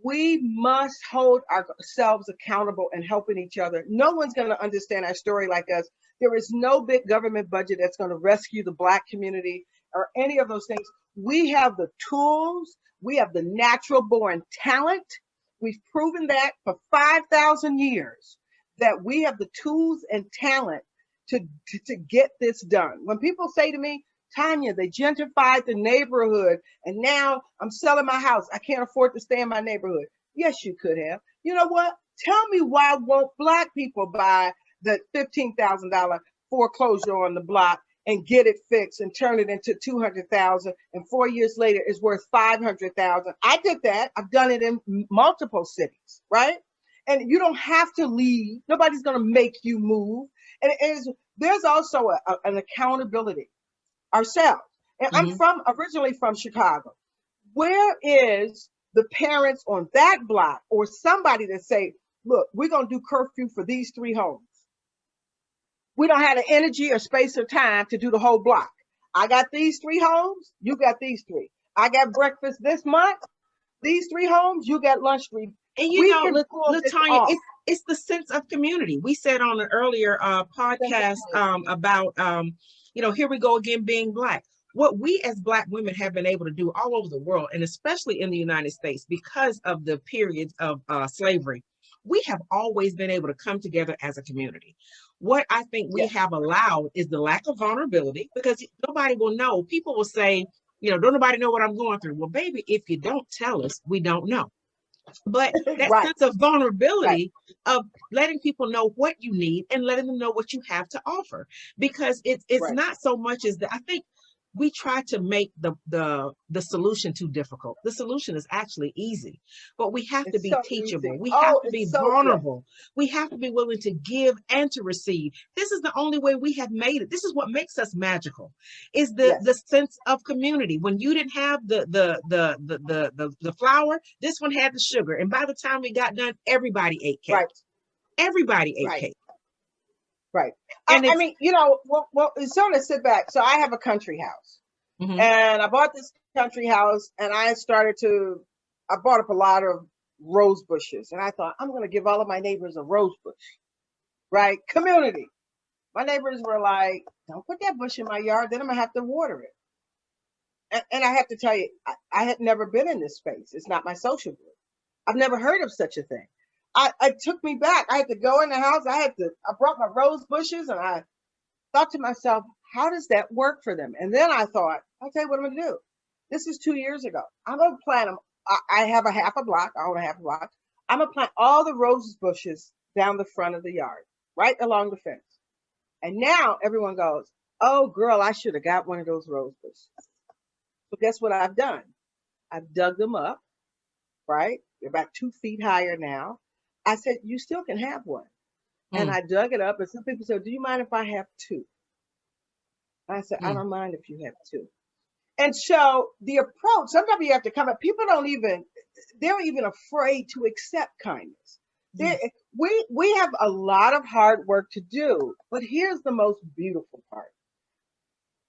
We must hold ourselves accountable and helping each other. No one's going to understand our story like us. There is no big government budget that's going to rescue the Black community or any of those things. We have the tools. We have the natural born talent. We've proven that for 5,000 years. That we have the tools and talent to get this done. When people say to me, Tanya, they gentrified the neighborhood and now I'm selling my house. I can't afford to stay in my neighborhood. Yes, you could have. You know what? Tell me why won't Black people buy the $15,000 foreclosure on the block and get it fixed and turn it into $200,000 and 4 years later it's worth $500,000. I did that. I've done it in multiple cities, right? And you don't have to leave. Nobody's going to make you move. And there's also an accountability ourselves. And I'm originally from Chicago. Where is the parents on that block or somebody that say, look, we're going to do curfew for these 3 homes. We don't have the energy or space or time to do the whole block. I got these 3 homes. You got these 3. I got breakfast this month. These 3 homes. You got lunch 3. And LaTanya, it's the sense of community. We said on an earlier podcast about, here we go again, being Black. What we as Black women have been able to do all over the world, and especially in the United States, because of the periods of slavery, we have always been able to come together as a community. What I think we have allowed is the lack of vulnerability, because nobody will know. People will say, don't nobody know what I'm going through. Well, baby, if you don't tell us, we don't know. But that sense of vulnerability of letting people know what you need and letting them know what you have to offer, because it's not so much as that. I think we try to make the solution too difficult. The solution is actually easy, but we have to be teachable. We have to be vulnerable. We have to be willing to give and to receive. This is the only way we have made it. This is what makes us magical, is the sense of community. When you didn't have the flour, this one had the sugar, and by the time we got done, everybody ate cake. Everybody ate cake. Right. And I mean, it's sort of sit back. So I have a country house, and I bought this country house, and I bought up a lot of rose bushes. And I thought, I'm going to give all of my neighbors a rose bush, right? Community. My neighbors were like, don't put that bush in my yard, then I'm going to have to water it. And I have to tell you, I had never been in this space. It's not my social group. I've never heard of such a thing. I took me back. I had to go in the house. I brought my rose bushes, and I thought to myself, how does that work for them? And then I thought, I'll tell you what I'm going to do. This is 2 years ago. I'm going to plant them. I have a half a block. I own a half a block. I'm going to plant all the rose bushes down the front of the yard, right along the fence. And now everyone goes, oh, girl, I should have got one of those rose bushes. So guess what I've done? I've dug them up, right? They're about 2 feet higher now. I said, you still can have one. And I dug it up, and some people said, do you mind if I have 2? I said, I don't mind if you have 2. And so the approach, sometimes you have to come up, people they're even afraid to accept kindness. We have a lot of hard work to do, but here's the most beautiful part.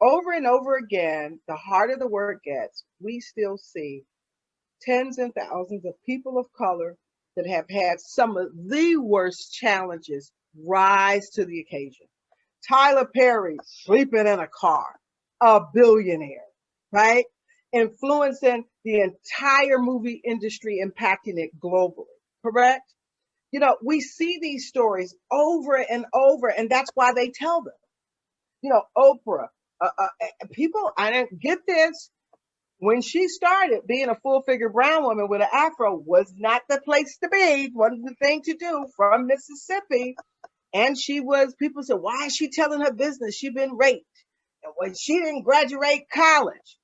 Over and over again, the harder the work gets, we still see tens and thousands of people of color that have had some of the worst challenges rise to the occasion. Tyler Perry sleeping in a car, a billionaire, right? Influencing the entire movie industry, impacting it globally, correct? You know, we see these stories over and over, and that's why they tell them. You know, Oprah, people, I didn't get this. When she started, being a full-figure brown woman with an afro was not the place to be, wasn't the thing to do, from Mississippi. And people said, why is she telling her business? She's been raped. And when she didn't graduate college.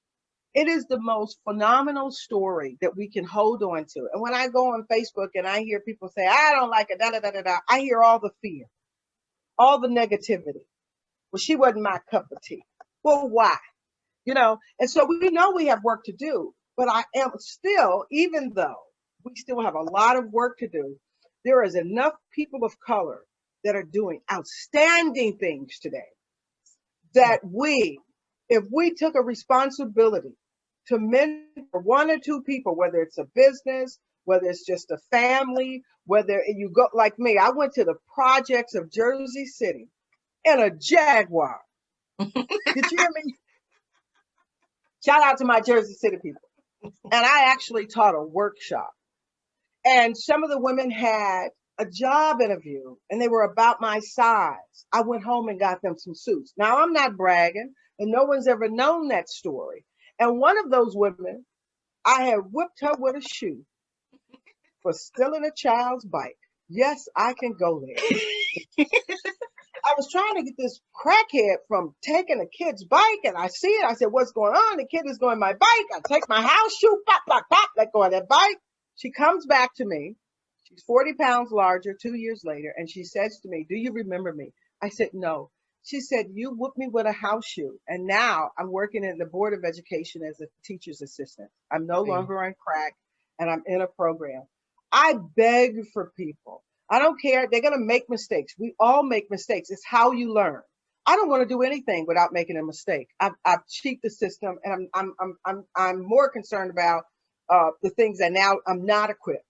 It is the most phenomenal story that we can hold on to. And when I go on Facebook and I hear people say, I don't like it, da, da, da, da, da, I hear all the fear, all the negativity. Well, she wasn't my cup of tea. Well, why? You know, and so we know we have work to do, but I am still, even though we still have a lot of work to do, there is enough people of color that are doing outstanding things today that if we took a responsibility to mentor 1 or 2 people, whether it's a business, whether it's just a family, whether you go like me, I went to the projects of Jersey City in a Jaguar. Did you hear me? Shout out to my Jersey City people. And I actually taught a workshop. And some of the women had a job interview and they were about my size. I went home and got them some suits. Now, I'm not bragging, and no one's ever known that story. And one of those women, I had whipped her with a shoe for stealing a child's bike. Yes, I can go there. I was trying to get this crackhead from taking a kid's bike, and I see it. I said, what's going on? The kid is going my bike. I take my house shoe, pop, pop, pop, let go of that bike. She comes back to me. She's 40 pounds larger 2 years later, and she says to me, do you remember me? I said, no. She said, you whooped me with a house shoe, and now I'm working in the Board of Education as a teacher's assistant. I'm no longer on crack, and I'm in a program. I beg for people. I don't care. They're going to make mistakes. We all make mistakes. It's how you learn. I don't want to do anything without making a mistake. I've cheated the system, and I'm more concerned about the things that now I'm not equipped.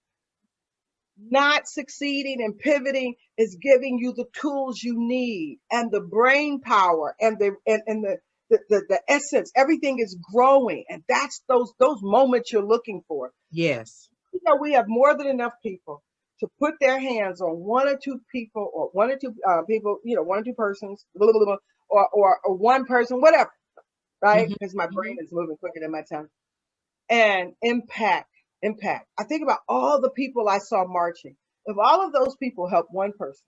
Not succeeding and pivoting is giving you the tools you need and the brain power and the essence. Everything is growing, and that's those moments you're looking for. Yes. You know, we have more than enough people to put their hands on 1 or 2 people, or 1 or 2 people, you know, 1 or 2 persons, or one person, whatever, right? Because my brain is moving quicker than my tongue. And impact. I think about all the people I saw marching. If all of those people helped 1 person,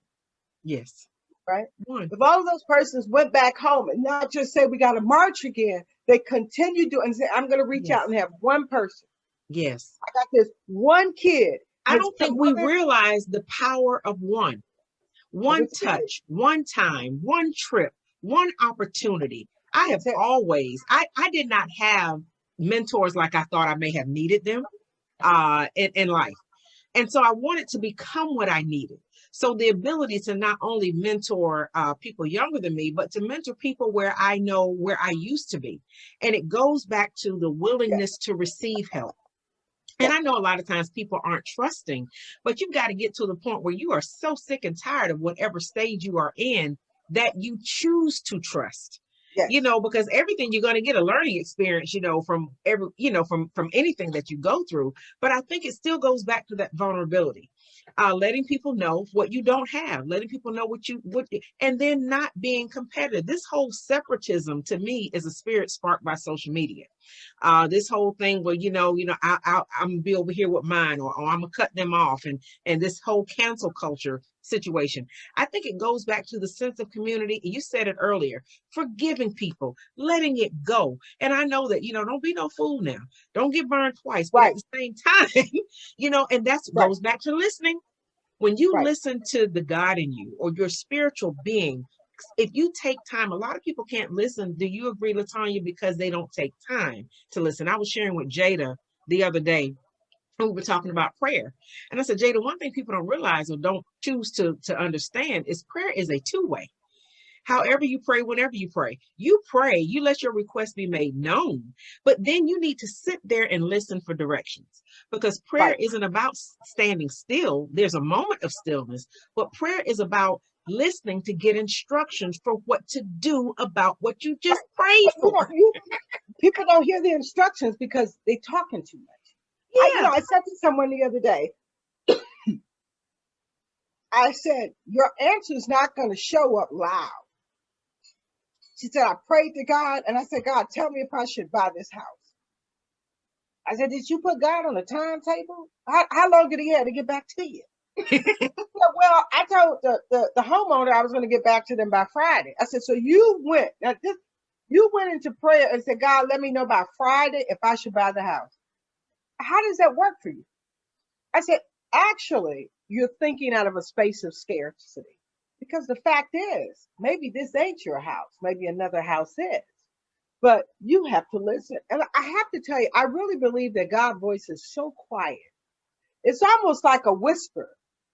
yes, right? If all of those persons went back home and not just say we got to march again, they continue to and say, I'm going to reach out and have 1 person. Yes, I got this 1 kid. I don't think we realize the power of one touch, 1 time, 1 trip, 1 opportunity. I have always, I did not have mentors like I thought I may have needed them in life. And so I wanted to become what I needed. So the ability to not only mentor people younger than me, but to mentor people where I know where I used to be. And it goes back to the willingness to receive help. And I know a lot of times people aren't trusting, but you've got to get to the point where you are so sick and tired of whatever stage you are in that you choose to trust. Yes. Because everything you're going to get a learning experience, from every, from anything that you go through. But I think it still goes back to that vulnerability, letting people know what you don't have, letting people know and then not being competitive. This whole separatism to me is a spirit sparked by social media. This whole thing where, I'm gonna be over here with mine, or I'm gonna cut them off, and this whole cancel culture situation. I think it goes back to the sense of community. You said it earlier, forgiving people, letting it go. And I know that, don't be no fool now. Don't get burned twice. But Right. at the same time, and that's Right. goes back to listening. When you Right. listen to the God in you or your spiritual being, if you take time, a lot of people can't listen. Do you agree, LaTanya? Because they don't take time to listen. I was sharing with Jada the other day, and we were talking about prayer. And I said, Jada, one thing people don't realize or don't choose to understand is prayer is a two-way. However you pray, whenever you pray, you let your request be made known, but then you need to sit there and listen for directions, because prayer Right. isn't about standing still. There's a moment of stillness, but prayer is about listening to get instructions for what to do about what you just prayed But, for. people don't hear the instructions because they're talking too much. Yeah. I said to someone the other day, I said, your answer is not going to show up loud. She said, I prayed to God, and I said, God, tell me if I should buy this house. I said, did you put God on a timetable? How long did he have to get back to you? Well, I told the homeowner I was going to get back to them by Friday. I said, so you went into prayer and said, God, let me know by Friday if I should buy the house. How does that work for you? I said, actually, you're thinking out of a space of scarcity. Because the fact is, maybe this ain't your house. Maybe another house is. But you have to listen. And I have to tell you, I really believe that God's voice is so quiet. It's almost like a whisper.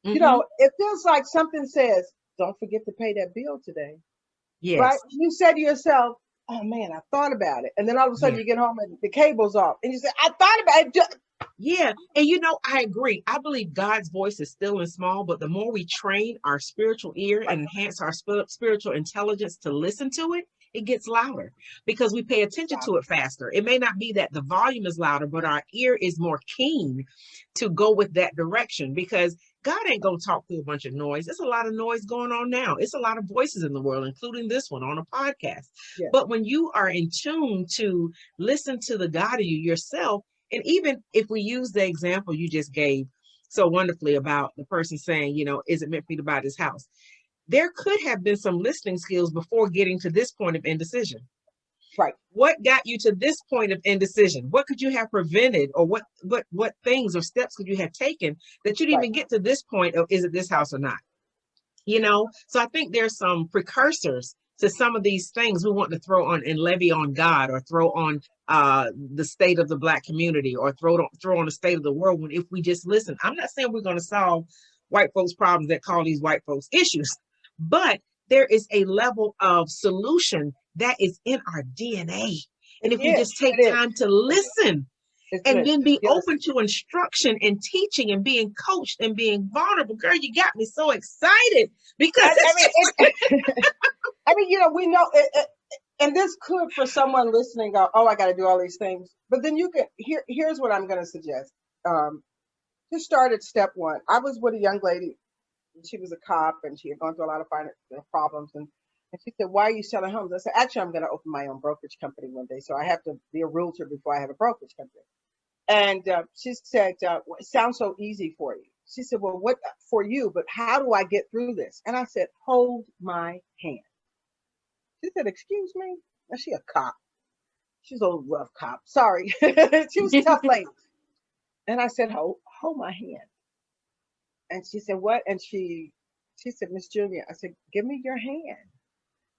Mm-hmm. It feels like something says, don't forget to pay that bill today. Yes. Right? You said to yourself, oh man, I thought about it. And then all of a sudden you get home and the cable's off. And you say, I thought about it. Yeah. And I agree. I believe God's voice is still and small, but the more we train our spiritual ear and enhance our spiritual intelligence to listen to it, it gets louder because we pay attention to it faster. It may not be that the volume is louder, but our ear is more keen to go with that direction, because God ain't going to talk through a bunch of noise. There's a lot of noise going on now. It's a lot of voices in the world, including this one on a podcast. Yeah. But when you are in tune to listen to the God of you yourself, and even if we use the example you just gave so wonderfully about the person saying, is it meant for me to buy this house? There could have been some listening skills before getting to this point of indecision. Right. What got you to this point of indecision? What could you have prevented, or what things or steps could you have taken that you didn't even get to this point of, is it this house or not? So I think there's some precursors to some of these things we want to throw on and levy on God, or throw on the state of the Black community, or throw on the state of the world, when if we just listen. I'm not saying we're going to solve white folks' problems that call these white folks issues, but there is a level of solution that is in our DNA. And if we just take time to listen and then be open to instruction and teaching and being coached and being vulnerable, girl, you got me so excited, because we know it, and this could, for someone listening, go, oh, I got to do all these things. But then you can, here's what I'm going to suggest. Just start at step one. I was with a young lady, and she was a cop, and she had gone through a lot of financial problems. And she said, why are you selling homes? I said, actually, I'm going to open my own brokerage company one day. So I have to be a realtor before I have a brokerage company. And she said, it sounds so easy for you. She said, well, what for you? But how do I get through this? And I said, hold my hand. She said, excuse me? Now, she a cop. She's a rough cop. Sorry. She was a tough lady. And I said, hold my hand. And she said, what? And she said, Miss Julia, I said, give me your hand.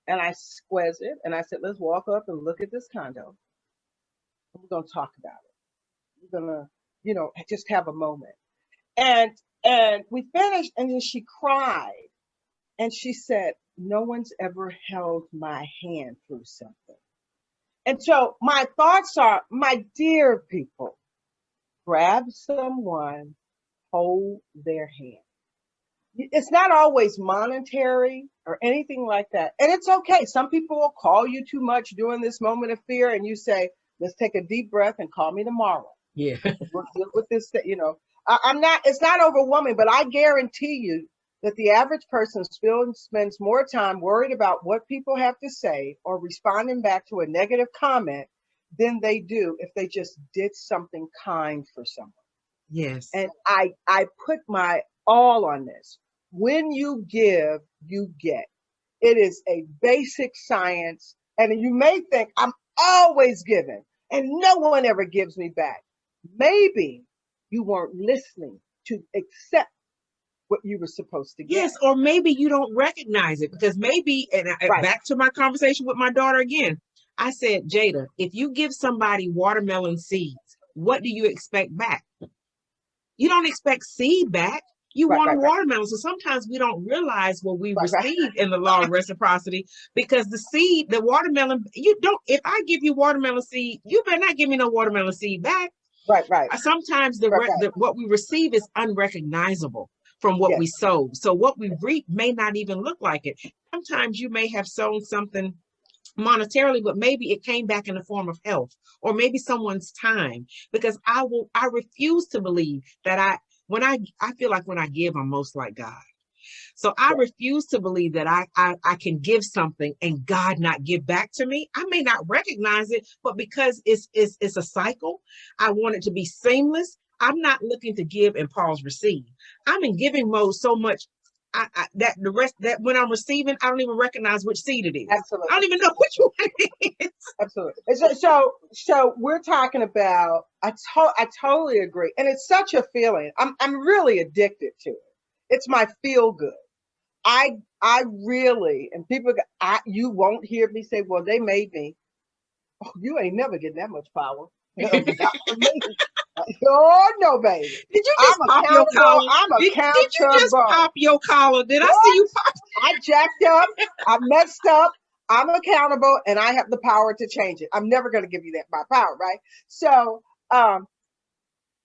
And I squeezed it. And I said, let's walk up and look at this condo. We're going to talk about it. We're going to, just have a moment. And we finished, and then she cried. And she said, no one's ever held my hand through something. And so my thoughts are, my dear people, grab someone, hold their hand. It's not always monetary or anything like that. And it's okay. Some people will call you too much during this moment of fear, and you say, let's take a deep breath and call me tomorrow. Yeah. We'll deal with this, I'm not, it's not overwhelming, but I guarantee you that the average person spends more time worried about what people have to say or responding back to a negative comment than they do if they just did something kind for someone. Yes. And I put my all on this. When you give, you get. It is a basic science. And you may think I'm always giving and no one ever gives me back. Maybe you weren't listening to accept what you were supposed to get. Yes, or maybe you don't recognize it because maybe, and Right. back to my conversation with my daughter again, I said, Jada, if you give somebody watermelon seeds, what do you expect back? You don't expect seed back. You want a watermelon. So sometimes we don't realize what we receive in the law of reciprocity because the watermelon, you don't, if I give you watermelon seed, you better not give me no watermelon seed back. Right. Sometimes what we receive is unrecognizable from what we sowed. So what we reap may not even look like it. Sometimes you may have sown something monetarily, but maybe it came back in the form of health or maybe someone's time, because I refuse to believe that I feel like when I give, I'm most like God. So I refuse to believe that I can give something and God not give back to me. I may not recognize it, but because it's a cycle, I want it to be seamless. I'm not looking to give and pause receive. I'm in giving mode so much that when I'm receiving, I don't even recognize which seed it is. Absolutely. I don't even know which one it is. Absolutely. So we're talking about, I totally agree. And it's such a feeling. I'm really addicted to it. It's my feel good. I really, and people, you won't hear me say, well, they made me. Oh, you ain't never getting that much power. Not from me. Oh, no, baby. Did you just pop your collar? I'm accountable. Did you just pop your collar? Did I see you pop? I jacked up. I messed up. I'm accountable, and I have the power to change it. I'm never going to give you that my power, right? So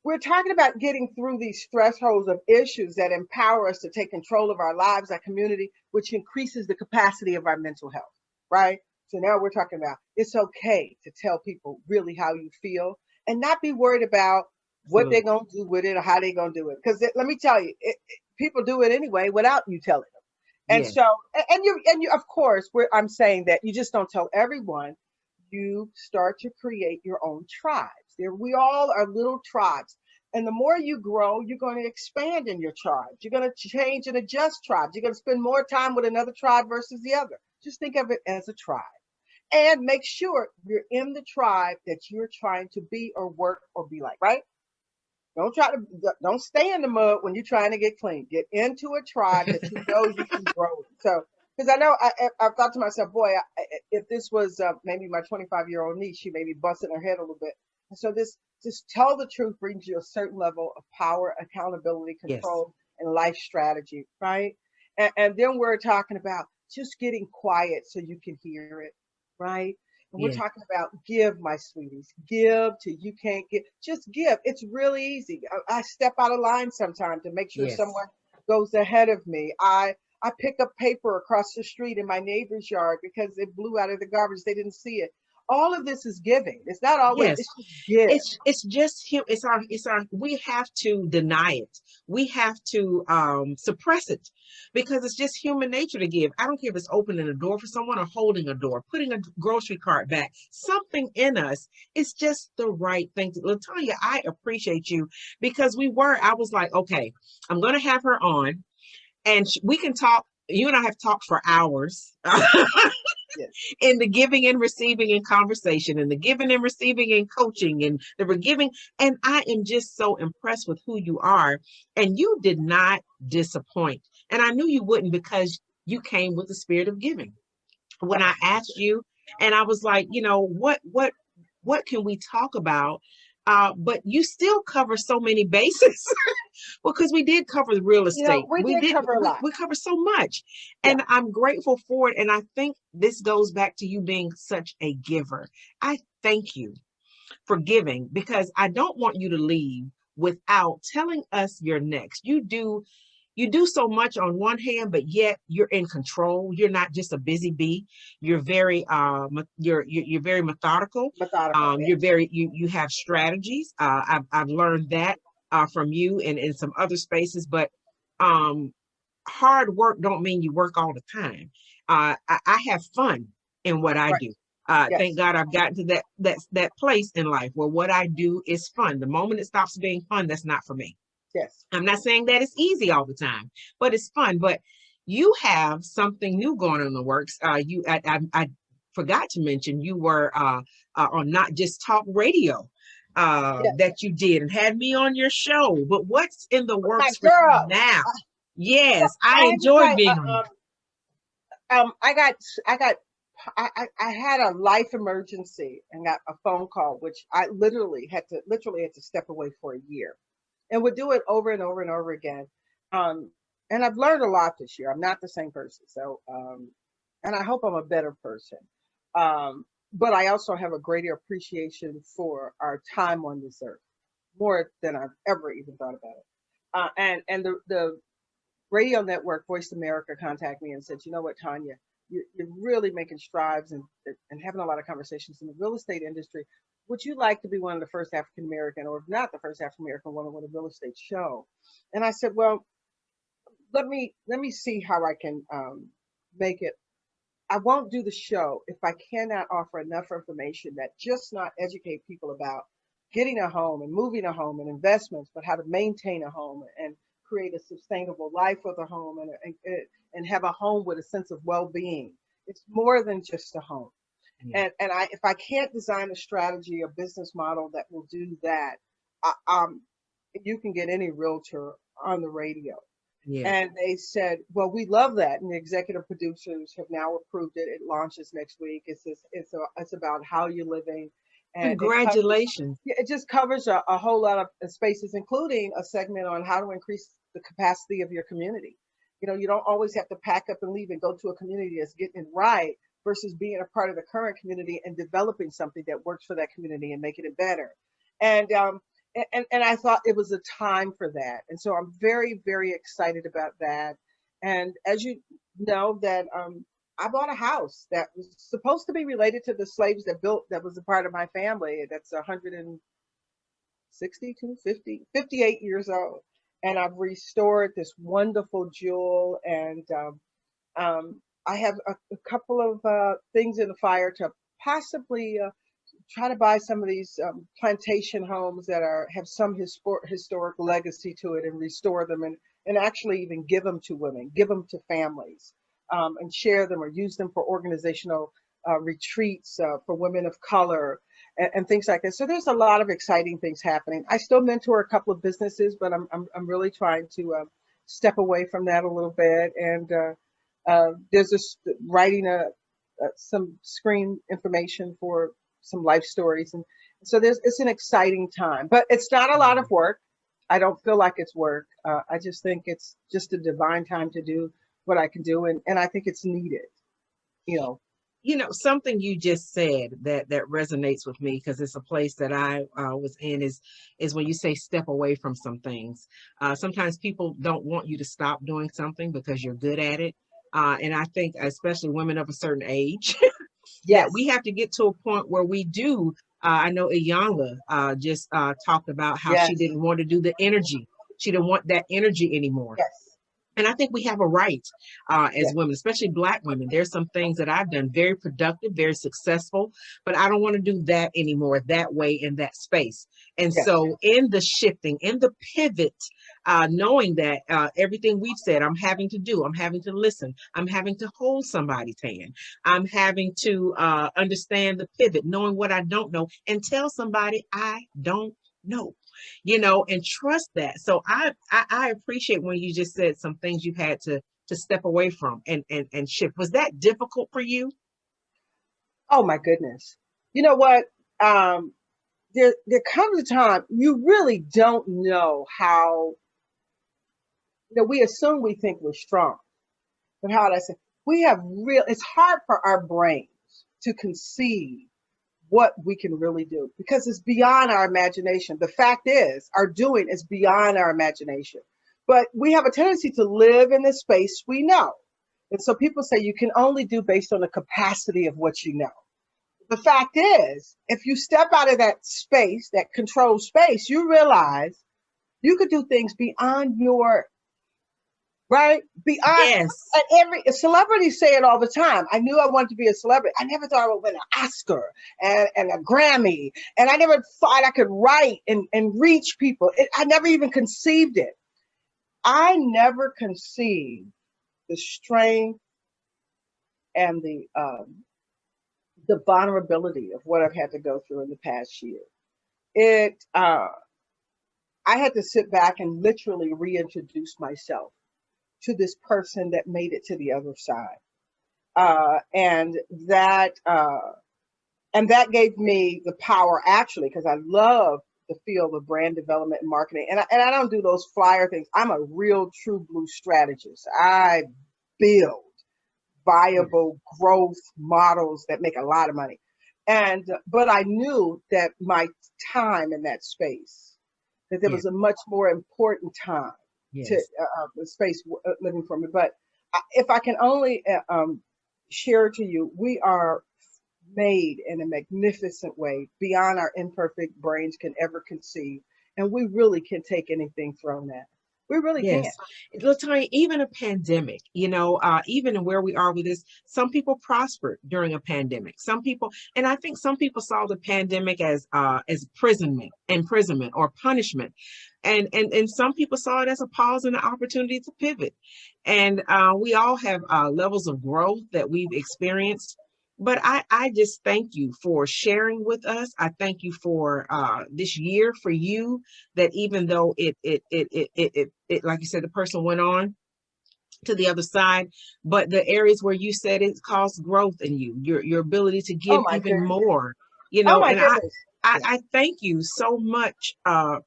we're talking about getting through these thresholds of issues that empower us to take control of our lives, our community, which increases the capacity of our mental health, right? So now we're talking about it's okay to tell people really how you feel and not be worried about what they're going to do with it or how they're going to do it. Because let me tell you, people do it anyway without you telling them. And so, and you, of course, I'm saying that you just don't tell everyone. You start to create your own tribes. We all are little tribes. And the more you grow, you're going to expand in your tribes. You're going to change and adjust tribes. You're going to spend more time with another tribe versus the other. Just think of it as a tribe. And make sure you're in the tribe that you're trying to be or work or be like, right? Don't stay in the mud when you're trying to get clean. Get into a tribe that you know you can grow in. So, because I know I've thought to myself, boy, if this was maybe my 25-year-old niece, she may be busting her head a little bit. And so just tell the truth brings you a certain level of power, accountability, control, and life strategy, right? And then we're talking about just getting quiet so you can hear it, right? And we're talking about give, my sweeties, give till you can't give. Just give. It's really easy. I step out of line sometimes to make sure someone goes ahead of me. I pick up paper across the street in my neighbor's yard because it blew out of the garbage. They didn't see it. All of this is giving. It's not always. It's just give. It's just it's our. We have to deny it. We have to suppress it because it's just human nature to give. I don't care if it's opening a door for someone or holding a door, putting a grocery cart back. Something in us. It's just the right thing to. LaTanya, I appreciate you because I was like, okay, I'm going to have her on, and we can talk. You and I have talked for hours. In the giving and receiving and conversation and the giving and receiving and coaching and the giving. And I am just so impressed with who you are. And you did not disappoint. And I knew you wouldn't because you came with the spirit of giving. When I asked you, and I was like, what can we talk about? But you still cover so many bases because we did cover the real estate. We did cover a lot. We cover so much. And I'm grateful for it. And I think this goes back to you being such a giver. I thank you forgiving, because I don't want you to leave without telling us your next. You do so much on one hand, but yet you're in control. You're not just a busy bee. You're very you're very methodical. Methodical. You're Yes. very you have strategies. I've learned that from you and in some other spaces, but um hard work don't mean you work all the time. I have fun in what I Right. do. Thank Yes. God I've gotten to that place in life where what I do is fun. The moment it stops being fun, that's not for me. Yes. I'm not saying that it's easy all the time, but it's fun. But you have something new going on in the works. I forgot to mention you were on Not Just Talk Radio Yes. that you did and had me on your show. But what's in the My works for you girl. now? So Yes, I I have to tell enjoyed you, being on. I had a life emergency and got a phone call, which I literally had to step away for a year, and would do it over and over and over again. Um, and I've learned a lot this year. I'm not the same person, so and I hope I'm a better person. But I also have a greater appreciation for our time on this earth, more than I've ever even thought about it. And the radio network Voice America contacted me and said, you know what, Tanya, you're really making strides and having a lot of conversations in the real estate industry. Would you like to be one of the first African American, or if not the first African American, one on a real estate show? And I said, well, let me see how I can make it. I won't do the show if I cannot offer enough information that just not educate people about getting a home and moving a home and investments, but how to maintain a home and create a sustainable life with a home and have a home with a sense of well-being. It's more than just a home. Yeah. And if I can't design a strategy, a business model that will do that, I, you can get any realtor on the radio. Yeah. And they said, "Well, we love that." And the executive producers have now approved it. It launches next week. It's about how you're living, and Congratulations. it just covers a whole lot of spaces, including a segment on how to increase the capacity of your community. You know, you don't always have to pack up and leave and go to a community that's getting it right versus being a part of the current community and developing something that works for that community and making it better. And and I thought it was a time for that. And so I'm very, very excited about that. And as you know, that I bought a house that was supposed to be related to the slaves that built, that was a part of my family. That's 162, 50, 58 years old. And I've restored this wonderful jewel. And I have a couple of things in the fire to possibly try to buy some of these plantation homes that have some historic legacy to it and restore them and actually even give them to women, give them to families, and share them or use them for organizational retreats for women of color and things like that. So there's a lot of exciting things happening. I still mentor a couple of businesses, but I'm really trying to step away from that a little bit. And there's this writing some screen information for some life stories, and so it's an exciting time, but it's not a lot of work. I don't feel like it's work. I just think it's just a divine time to do what I can do, and I think it's needed. You know, Something you just said that resonates with me, because it's a place that I was in, is when you say step away from some things. Sometimes people don't want you to stop doing something because you're good at it. And I think especially women of a certain age, that we yes, have to get to a point where we do. I know Iyanla just talked about how she yes, didn't want to do the energy. She didn't want that energy anymore. yes, And I think we have a right as yes, women, especially Black women. There's some things that I've done very productive, very successful, but I don't want to do that anymore that way in that space. And yes, so in the shifting, in the pivot, knowing that everything we've said, I'm having to do, I'm having to listen, I'm having to hold somebody's hand, I'm having to understand the pivot, knowing what I don't know, and tell somebody I don't know, and trust that. So I appreciate when you just said some things you had to step away from and shift. Was that difficult for you? oh my goodness. You know what? Um, there comes a time you really don't know how. We assume we think we're strong, but how would I say, we have real. It's hard for our brains to conceive what we can really do, because it's beyond our imagination. The fact is, our doing is beyond our imagination. But we have a tendency to live in the space we know. And so people say you can only do based on the capacity of what you know. The fact is, if you step out of that space, that controlled space, you realize you could do things beyond your, right? Beyond, Yes. and every celebrities say it all the time. I knew I wanted to be a celebrity. I never thought I would win an Oscar and a Grammy. And I never thought I could write and reach people. I never even conceived it. I never conceived the strength and the vulnerability of what I've had to go through in the past year. I had to sit back and literally reintroduce myself to this person that made it to the other side. And that gave me the power, actually, because I love the field of brand development and marketing. And I don't do those flyer things. I'm a real true blue strategist. I build viable growth models that make a lot of money. But I knew that my time in that space, that there was a much more important time to the space living for me. But if I can only share to you, we are made in a magnificent way beyond our imperfect brains can ever conceive. And we really can take anything thrown at. We really can. LaTanya, even a pandemic, even where we are with this, some people prospered during a pandemic. Some people, and I think some people saw the pandemic as imprisonment or punishment. And some people saw it as a pause and an opportunity to pivot. And we all have levels of growth that we've experienced. But I just thank you for sharing with us. I thank you for this year for you, that even though it like you said, the person went on to the other side, but the areas where you said it caused growth in you, your ability to give even more, I thank you so much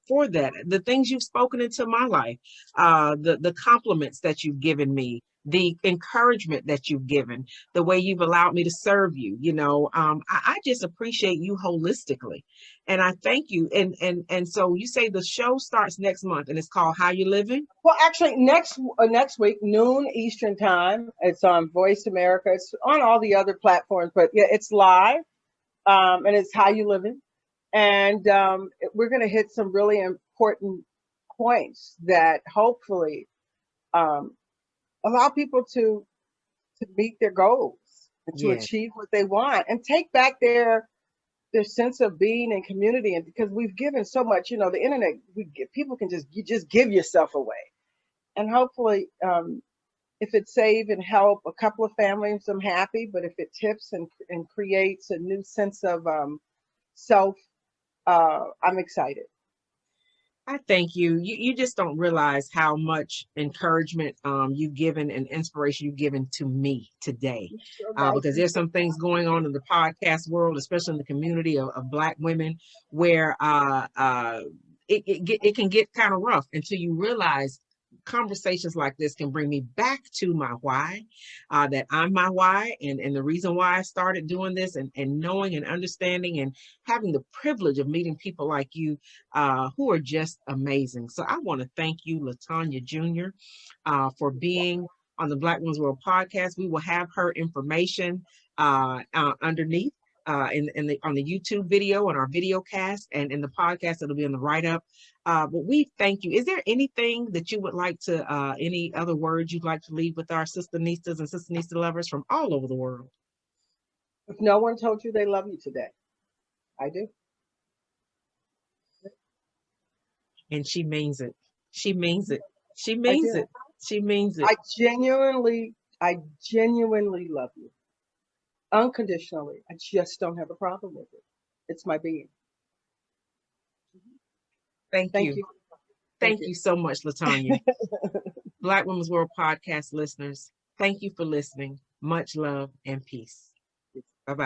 for that. The things you've spoken into my life, the compliments that you've given me, the encouragement that you've given, the way you've allowed me to serve you, I just appreciate you holistically. And I thank you. And so you say the show starts next month and it's called How You Living? Well, actually next week, noon Eastern time. It's on Voice America. It's on all the other platforms, but yeah, it's live. And it's How You Living. And we're going to hit some really important points that hopefully allow people to meet their goals and to achieve what they want and take back their sense of being in community. And because we've given so much, the internet, people can just give yourself away. And hopefully, if it save and help a couple of families, I'm happy. But if it tips and creates a new sense of self, I'm excited. I thank you. You just don't realize how much encouragement you've given and inspiration you've given to me today. Because there's some things going on in the podcast world, especially in the community of Black women, where it can get kind of rough until you realize conversations like this can bring me back to my why, that I'm my why, and the reason why I started doing this, and knowing and understanding and having the privilege of meeting people like you who are just amazing. So I want to thank you, LaTanya Jr., for being on the Black Women's World podcast. We will have her information underneath on the YouTube video, on our video cast, and in the podcast it'll be in the write-up. But we thank you. Is there anything that you would like to, any other words you'd like to leave with our Sister Nistas and Sister Nista lovers from all over the world? If no one told you they love you today, I do. And she means it. She means it. She means it. She means it. I genuinely love you. Unconditionally. I just don't have a problem with it. It's my being. Thank you. Thank you so much, LaTanya. Black Women's World podcast listeners, thank you for listening. Much love and peace. Bye-bye.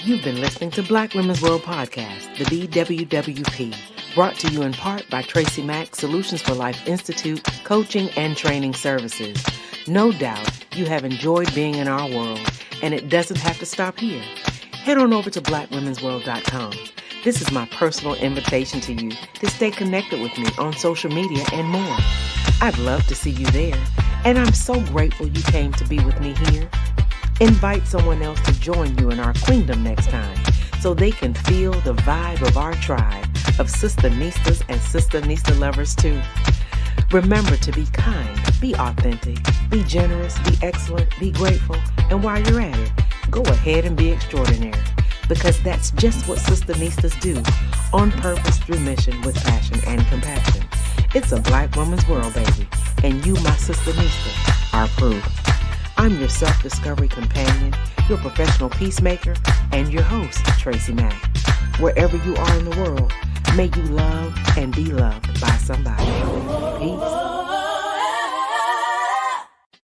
You've been listening to Black Women's World podcast, the BWWP, brought to you in part by TracyMac Solutions for Life Institute, coaching and training services. No doubt you have enjoyed being in our world, and it doesn't have to stop here. head on over to BlackWomen'sWorld.com. This is my personal invitation to you to stay connected with me on social media and more. I'd love to see you there, and I'm so grateful you came to be with me here. Invite someone else to join you in our queendom next time so they can feel the vibe of our tribe of Sister Nistas and Sister Nista lovers too. Remember to be kind, be authentic, be generous, be excellent, be grateful, and while you're at it, go ahead and be extraordinary, because that's just what Sister Nistas do, on purpose, through mission, with passion and compassion. It's a Black woman's world, baby, and you, my Sister Nista, are proof. I'm your self-discovery companion, your professional peacemaker, and your host, TracyMac. Wherever you are in the world, may you love and be loved by somebody. Peace.